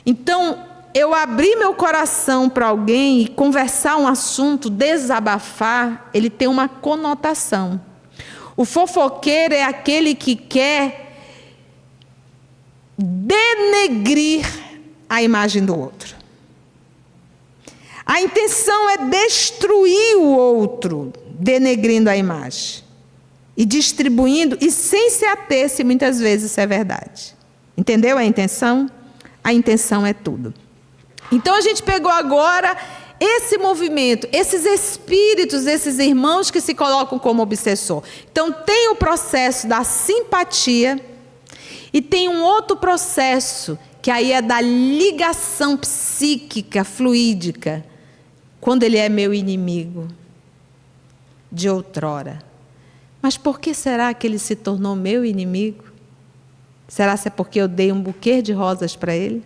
Então, eu abrir meu coração para alguém e conversar um assunto, desabafar, ele tem uma conotação. O fofoqueiro é aquele que quer denegrir a imagem do outro. A intenção é destruir o outro, denegrindo a imagem. E distribuindo, e sem se ater se muitas vezes isso é verdade. Entendeu a intenção? A intenção é tudo. Então a gente pegou agora esse movimento, esses espíritos, esses irmãos que se colocam como obsessor. Então tem o processo da simpatia e tem um outro processo que aí é da ligação psíquica, fluídica, quando ele é meu inimigo de outrora. Mas por que será que ele se tornou meu inimigo? Será que é porque eu dei um buquê de rosas para ele?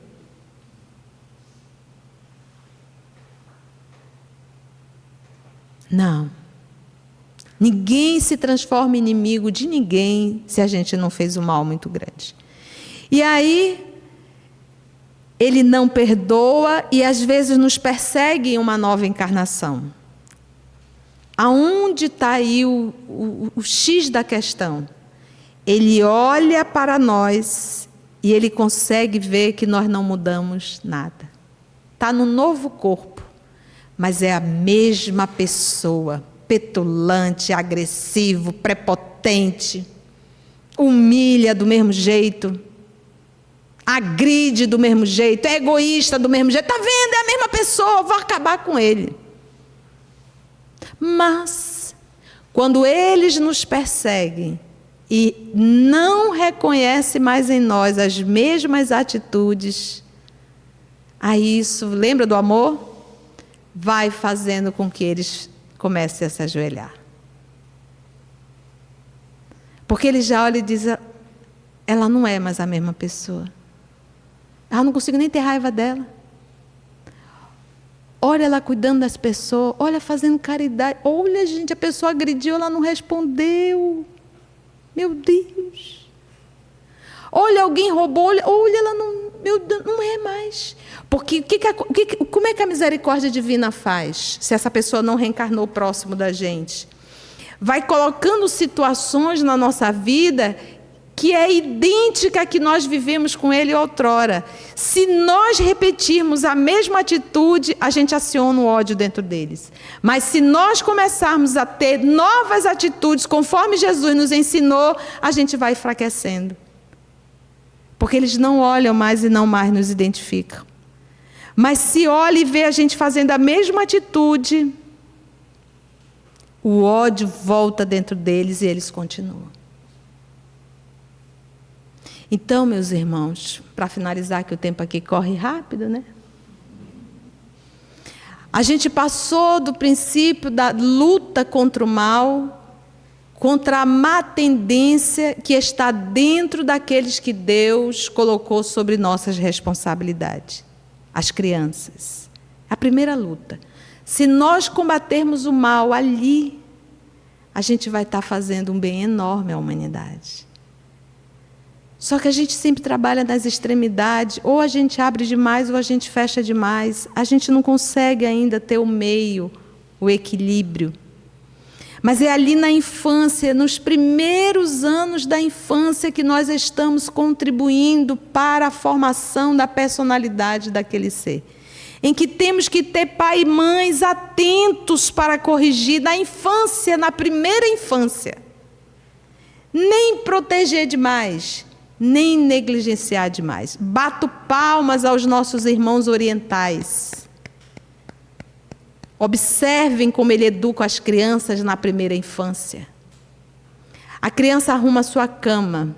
Não. Ninguém se transforma em inimigo de ninguém se a gente não fez um mal muito grande. E aí, ele não perdoa e às vezes nos persegue em uma nova encarnação. Aonde está aí o X da questão? Ele olha para nós e ele consegue ver que nós não mudamos nada. Está no novo corpo, mas é a mesma pessoa, petulante, agressivo, prepotente, humilha do mesmo jeito, agride do mesmo jeito, é egoísta do mesmo jeito. Está vendo? É a mesma pessoa, vou acabar com ele. Mas, quando eles nos perseguem, e não reconhece mais em nós as mesmas atitudes, aí isso, lembra do amor? Vai fazendo com que eles comecem a se ajoelhar. Porque ele já olha e diz: ela não é mais a mesma pessoa. Eu não consigo nem ter raiva dela. Olha ela cuidando das pessoas, olha fazendo caridade. Olha, gente, a pessoa agrediu, ela não respondeu. Meu Deus. Olha, alguém roubou, olha ela não, meu Deus, não é mais. Porque como é que a misericórdia divina faz, se essa pessoa não reencarnou próximo da gente? Vai colocando situações na nossa vida que é idêntica à que nós vivemos com ele outrora. Se nós repetirmos a mesma atitude, a gente aciona o ódio dentro deles. Mas se nós começarmos a ter novas atitudes, conforme Jesus nos ensinou, a gente vai enfraquecendo. Porque eles não olham mais e não mais nos identificam. Mas se olha e vê a gente fazendo a mesma atitude, o ódio volta dentro deles e eles continuam. Então, meus irmãos, para finalizar, que o tempo aqui corre rápido, né? A gente passou do princípio da luta contra o mal, contra a má tendência que está dentro daqueles que Deus colocou sobre nossas responsabilidades, as crianças. A primeira luta. Se nós combatermos o mal ali, a gente vai estar fazendo um bem enorme à humanidade. Só que a gente sempre trabalha nas extremidades, ou a gente abre demais ou a gente fecha demais. A gente não consegue ainda ter o meio, o equilíbrio. Mas é ali na infância, nos primeiros anos da infância, que nós estamos contribuindo para a formação da personalidade daquele ser. Em que temos que ter pai e mães atentos para corrigir na infância, na primeira infância. Nem proteger demais, nem negligenciar demais. Bato palmas aos nossos irmãos orientais. Observem como ele educa as crianças na primeira infância. A criança arruma a sua cama.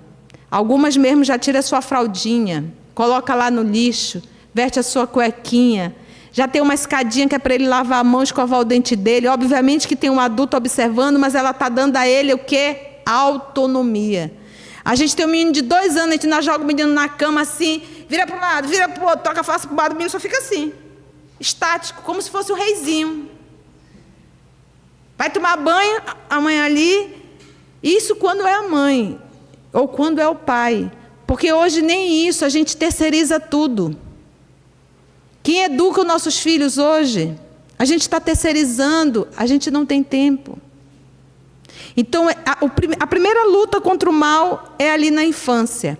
Algumas mesmo já tira a sua fraldinha, coloca lá no lixo, veste a sua cuequinha. Já tem uma escadinha que é para ele lavar a mão, escovar o dente dele. Obviamente que tem um adulto observando, mas ela está dando a ele o quê? Autonomia. A gente tem um menino de 2 anos, a gente não joga o menino na cama assim, vira para um lado, vira para o outro, toca a face para o lado, o menino só fica assim, estático, como se fosse um reizinho. Vai tomar banho, a mãe ali. Isso quando é a mãe, ou quando é o pai. Porque hoje nem isso, a gente terceiriza tudo. Quem educa os nossos filhos hoje, a gente está terceirizando, a gente não tem tempo. Então, a primeira luta contra o mal é ali na infância.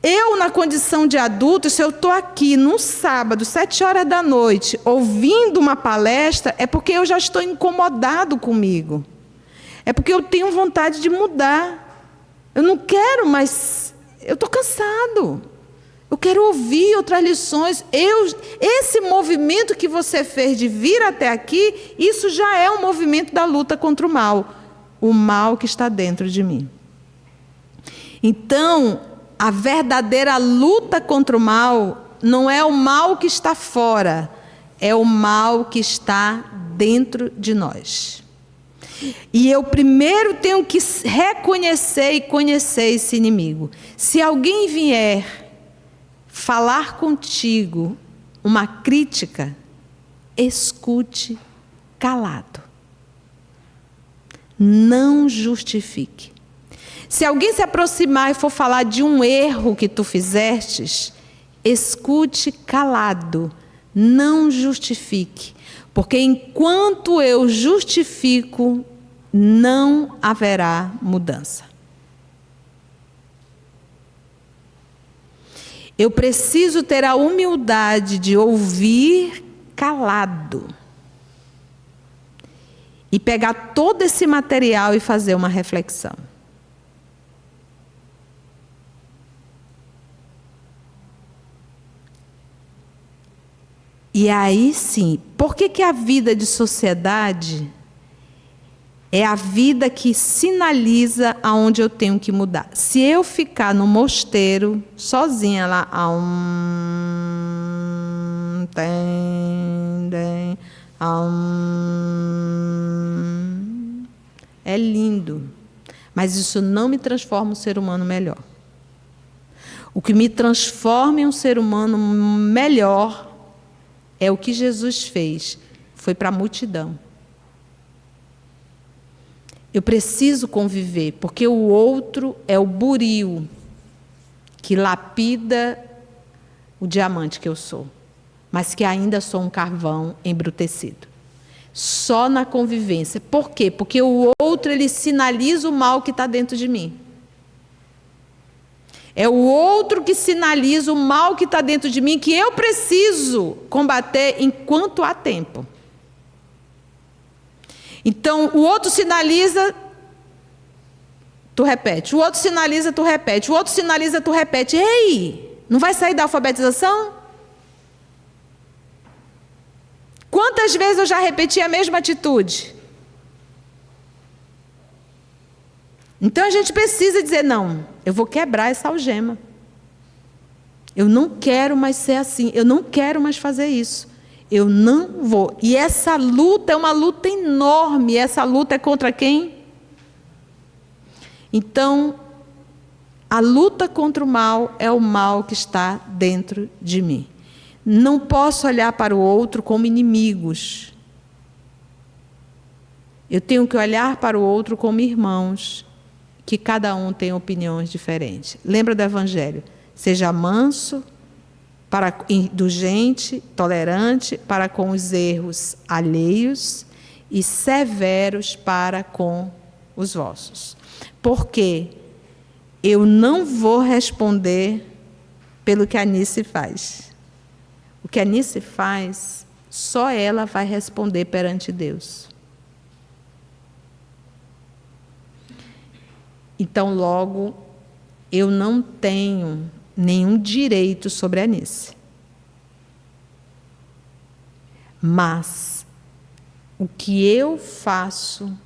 Eu, na condição de adulto, se eu estou aqui num sábado, 7 horas da noite, ouvindo uma palestra, é porque eu já estou incomodado comigo. É porque eu tenho vontade de mudar. Eu não quero mais... Eu estou cansado. Eu quero ouvir outras lições. Esse movimento que você fez de vir até aqui, isso já é um movimento da luta contra o mal. O mal que está dentro de mim. Então, a verdadeira luta contra o mal não é o mal que está fora, é o mal que está dentro de nós. E eu primeiro tenho que reconhecer e conhecer esse inimigo. Se alguém vier falar contigo uma crítica, escute calado. Não justifique. Se alguém se aproximar e for falar de um erro que tu fizestes, escute calado, não justifique. Porque enquanto eu justifico, não haverá mudança. Eu preciso ter a humildade de ouvir calado. E pegar todo esse material e fazer uma reflexão. E aí sim, por que a vida de sociedade é a vida que sinaliza aonde eu tenho que mudar? Se eu ficar no mosteiro, sozinha lá, é lindo, mas isso não me transforma um ser humano melhor. O que me transforma em um ser humano melhor é o que Jesus fez, foi para a multidão. Eu preciso conviver, porque o outro é o buril que lapida o diamante que eu sou, mas que ainda sou um carvão embrutecido. Só na convivência. Por quê? Porque o outro, ele sinaliza o mal que está dentro de mim. É o outro que sinaliza o mal que está dentro de mim, que eu preciso combater enquanto há tempo. Então, o outro sinaliza, tu repete. O outro sinaliza, tu repete. O outro sinaliza, tu repete. Ei, não vai sair da alfabetização? Quantas vezes eu já repeti a mesma atitude? Então a gente precisa dizer, não, eu vou quebrar essa algema. Eu não quero mais ser assim, eu não quero mais fazer isso. Eu não vou. E essa luta é uma luta enorme. E essa luta é contra quem? Então, a luta contra o mal é o mal que está dentro de mim. Não posso olhar para o outro como inimigos. Eu tenho que olhar para o outro como irmãos, que cada um tem opiniões diferentes. Lembra do Evangelho? Seja manso, indulgente, tolerante para com os erros alheios e severos para com os vossos. Porque eu não vou responder pelo que a Anice faz. O que a Anice faz, só ela vai responder perante Deus. Então, logo, eu não tenho nenhum direito sobre a Anice. Mas, o que eu faço,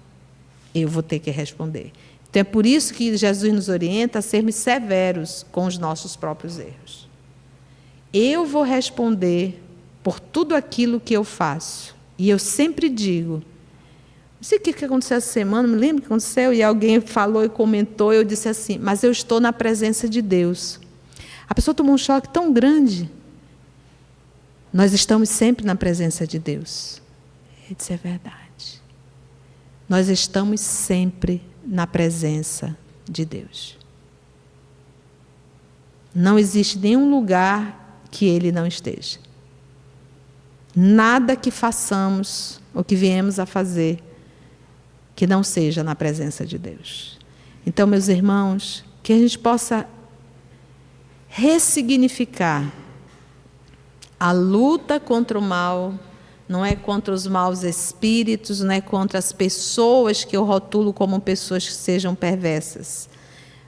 eu vou ter que responder. Então, é por isso que Jesus nos orienta a sermos severos com os nossos próprios erros. Eu vou responder por tudo aquilo que eu faço. E eu sempre digo, não sei o que aconteceu essa semana, não me lembro o que aconteceu, e alguém falou e comentou, eu disse assim, mas eu estou na presença de Deus. A pessoa tomou um choque tão grande. Nós estamos sempre na presença de Deus. Eu disse, é verdade. Nós estamos sempre na presença de Deus. Não existe nenhum lugar que Ele não esteja. Nada que façamos ou que viemos a fazer que não seja na presença de Deus. Então, meus irmãos, que a gente possa ressignificar a luta contra o mal. Não é contra os maus espíritos, não é contra as pessoas que eu rotulo como pessoas que sejam perversas,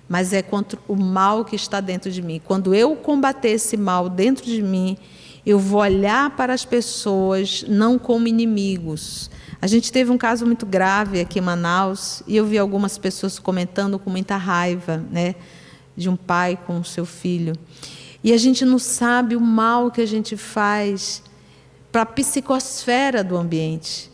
mas é contra o mal que está dentro de mim. Quando eu combater esse mal dentro de mim, eu vou olhar para as pessoas não como inimigos. A gente teve um caso muito grave aqui em Manaus, e eu vi algumas pessoas comentando com muita raiva, né, de um pai com o seu filho. E a gente não sabe o mal que a gente faz para a psicosfera do ambiente.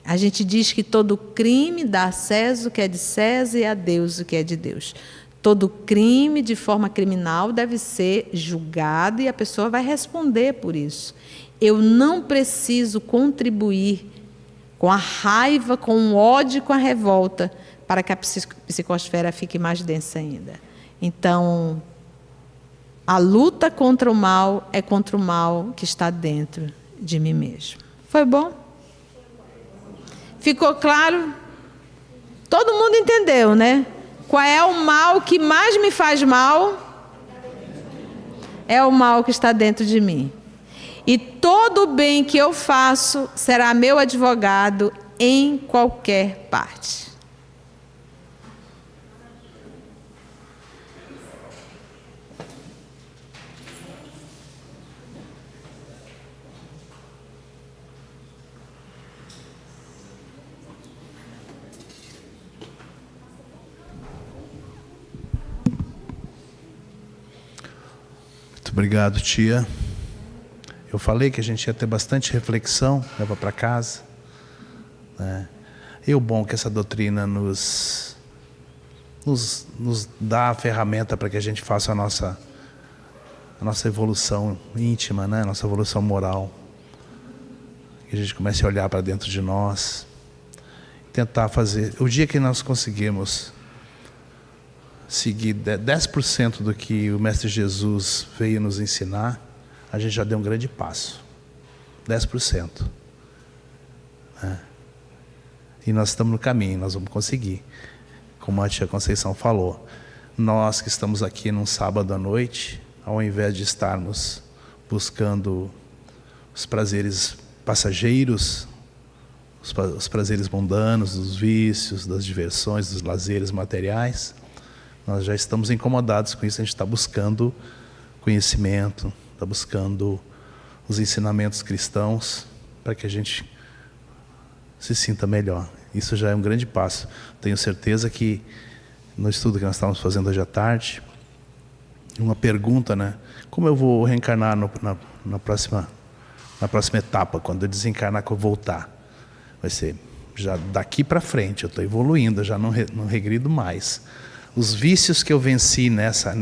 A gente diz que todo crime dá a César o que é de César e a Deus o que é de Deus. Todo crime de forma criminal deve ser julgado e a pessoa vai responder por isso. Eu não preciso contribuir com a raiva, com o ódio, com a revolta, para que a psicosfera fique mais densa ainda. Então, a luta contra o mal é contra o mal que está dentro de mim mesmo. Foi bom? Ficou claro? Todo mundo entendeu, né? Qual é o mal que mais me faz mal? É o mal que está dentro de mim. E todo o bem que eu faço será meu advogado em qualquer parte. Muito obrigado, tia. Eu falei que a gente ia ter bastante reflexão, leva para casa, né? E o bom é que essa doutrina nos dá a ferramenta para que a gente faça a nossa evolução íntima, né? A nossa evolução moral. Que a gente comece a olhar para dentro de nós, tentar fazer. O dia que nós conseguimos seguir 10% do que o Mestre Jesus veio nos ensinar, a gente já deu um grande passo. 10%. Né? E nós estamos no caminho, nós vamos conseguir. Como a tia Conceição falou, nós que estamos aqui num sábado à noite, ao invés de estarmos buscando os prazeres passageiros, os prazeres mundanos, dos vícios, das diversões, dos lazeres materiais, nós já estamos incomodados com isso. A gente está buscando conhecimento, está buscando os ensinamentos cristãos para que a gente se sinta melhor. Isso já é um grande passo. Tenho certeza que no estudo que nós estávamos fazendo hoje à tarde, uma pergunta, né? Como eu vou reencarnar na próxima na próxima etapa, quando eu desencarnar, que eu voltar. Vai ser já daqui para frente, eu estou evoluindo, eu já não regrido mais. Os vícios que eu venci nessa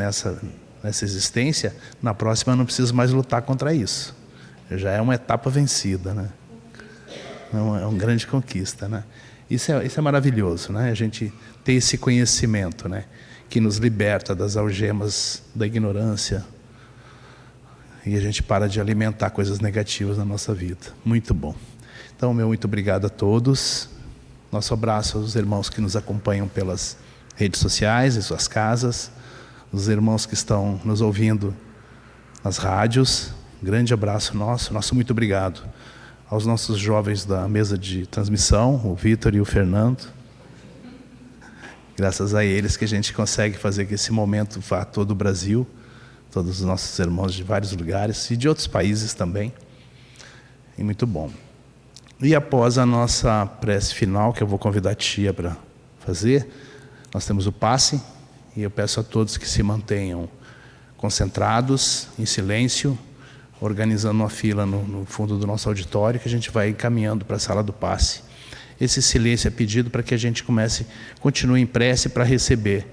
existência, na próxima eu não preciso mais lutar contra isso. Já é uma etapa vencida, né? É uma grande conquista, né? Isso é maravilhoso, né? A gente ter esse conhecimento, né? Que nos liberta das algemas da ignorância, e a gente para de alimentar coisas negativas na nossa vida. Muito bom. Então, meu muito obrigado a todos. Nosso abraço aos irmãos que nos acompanham pelas redes sociais, em suas casas, os irmãos que estão nos ouvindo nas rádios. Grande abraço nosso muito obrigado aos nossos jovens da mesa de transmissão, o Vitor e o Fernando. Graças a eles que a gente consegue fazer que esse momento vá a todo o Brasil, todos os nossos irmãos de vários lugares e de outros países também. E muito bom. E após a nossa prece final, que eu vou convidar a tia para fazer, nós temos o passe, e eu peço a todos que se mantenham concentrados, em silêncio, organizando uma fila no fundo do nosso auditório, que a gente vai encaminhando para a sala do passe. Esse silêncio é pedido para que a gente continue em prece para receber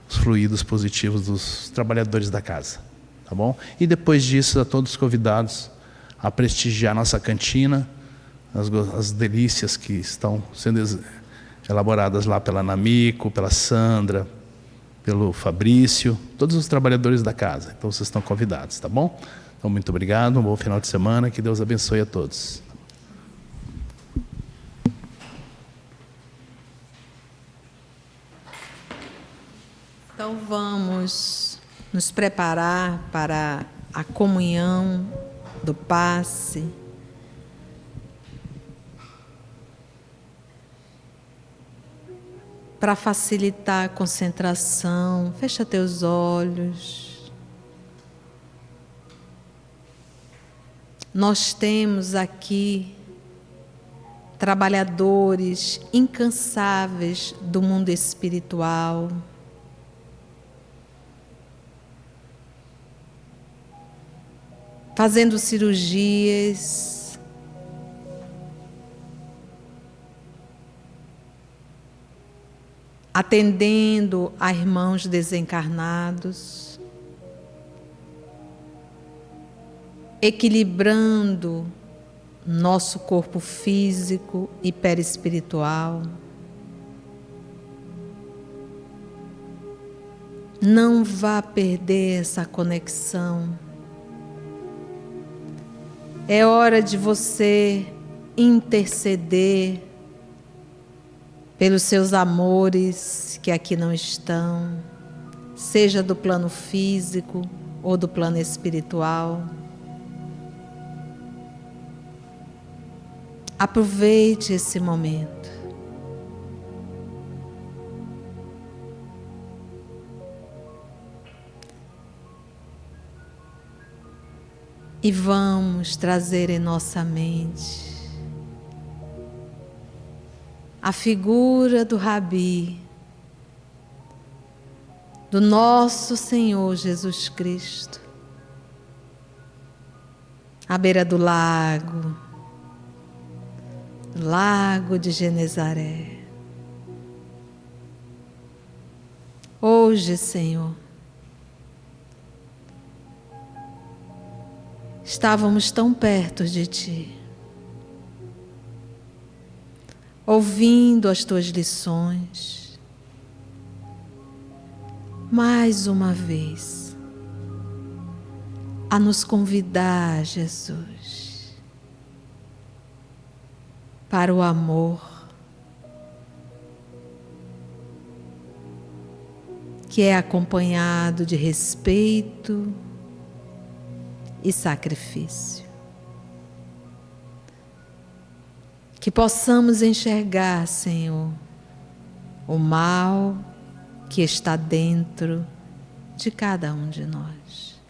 os fluidos positivos dos trabalhadores da casa, tá bom? E depois disso, a todos convidados a prestigiar nossa cantina, as delícias que estão sendo elaboradas lá pela Namico, pela Sandra, pelo Fabrício, todos os trabalhadores da casa. Então vocês estão convidados, tá bom? Então muito obrigado, um bom final de semana, que Deus abençoe a todos. Então vamos nos preparar para a comunhão do passe. Para facilitar a concentração, fecha teus olhos. Nós temos aqui trabalhadores incansáveis do mundo espiritual, fazendo cirurgias, atendendo a irmãos desencarnados, equilibrando nosso corpo físico e perispiritual. Não vá perder essa conexão. É hora de você interceder pelos seus amores que aqui não estão, seja do plano físico ou do plano espiritual. Aproveite esse momento. E vamos trazer em nossa mente a figura do Rabi, do nosso Senhor Jesus Cristo, à beira do lago de Genezaré. Hoje, Senhor, estávamos tão perto de Ti, ouvindo as Tuas lições, mais uma vez, a nos convidar, Jesus, para o amor, que é acompanhado de respeito e sacrifício. Que possamos enxergar, Senhor, o mal que está dentro de cada um de nós.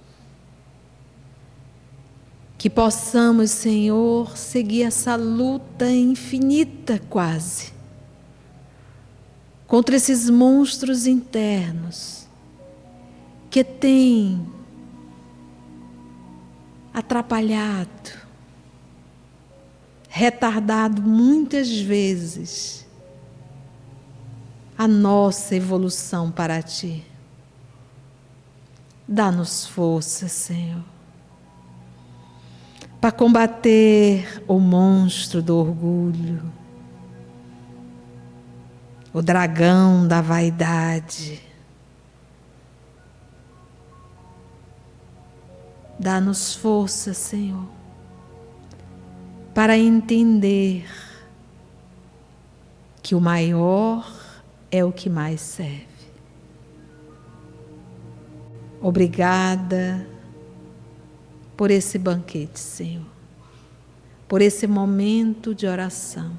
Que possamos, Senhor, seguir essa luta infinita quase, contra esses monstros internos que têm atrapalhado retardado muitas vezes a nossa evolução para Ti. Dá-nos força, Senhor, para combater o monstro do orgulho, o dragão da vaidade. Dá-nos força, Senhor, para entender que o maior é o que mais serve. Obrigada por esse banquete, Senhor, por esse momento de oração,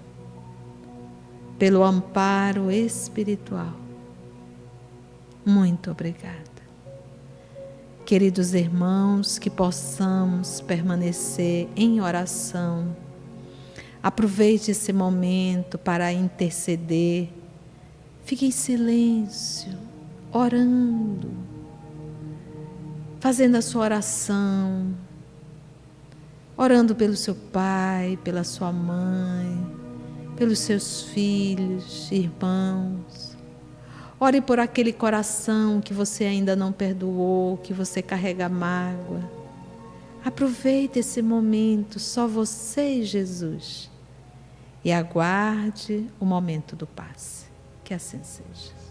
pelo amparo espiritual. Muito obrigada. Queridos irmãos, que possamos permanecer em oração. Aproveite esse momento para interceder. Fique em silêncio, orando, fazendo a sua oração, orando pelo seu pai, pela sua mãe, pelos seus filhos, irmãos. Ore por aquele coração que você ainda não perdoou, que você carrega mágoa. Aproveite esse momento, só você e Jesus. E aguarde o momento do passe. Que assim seja.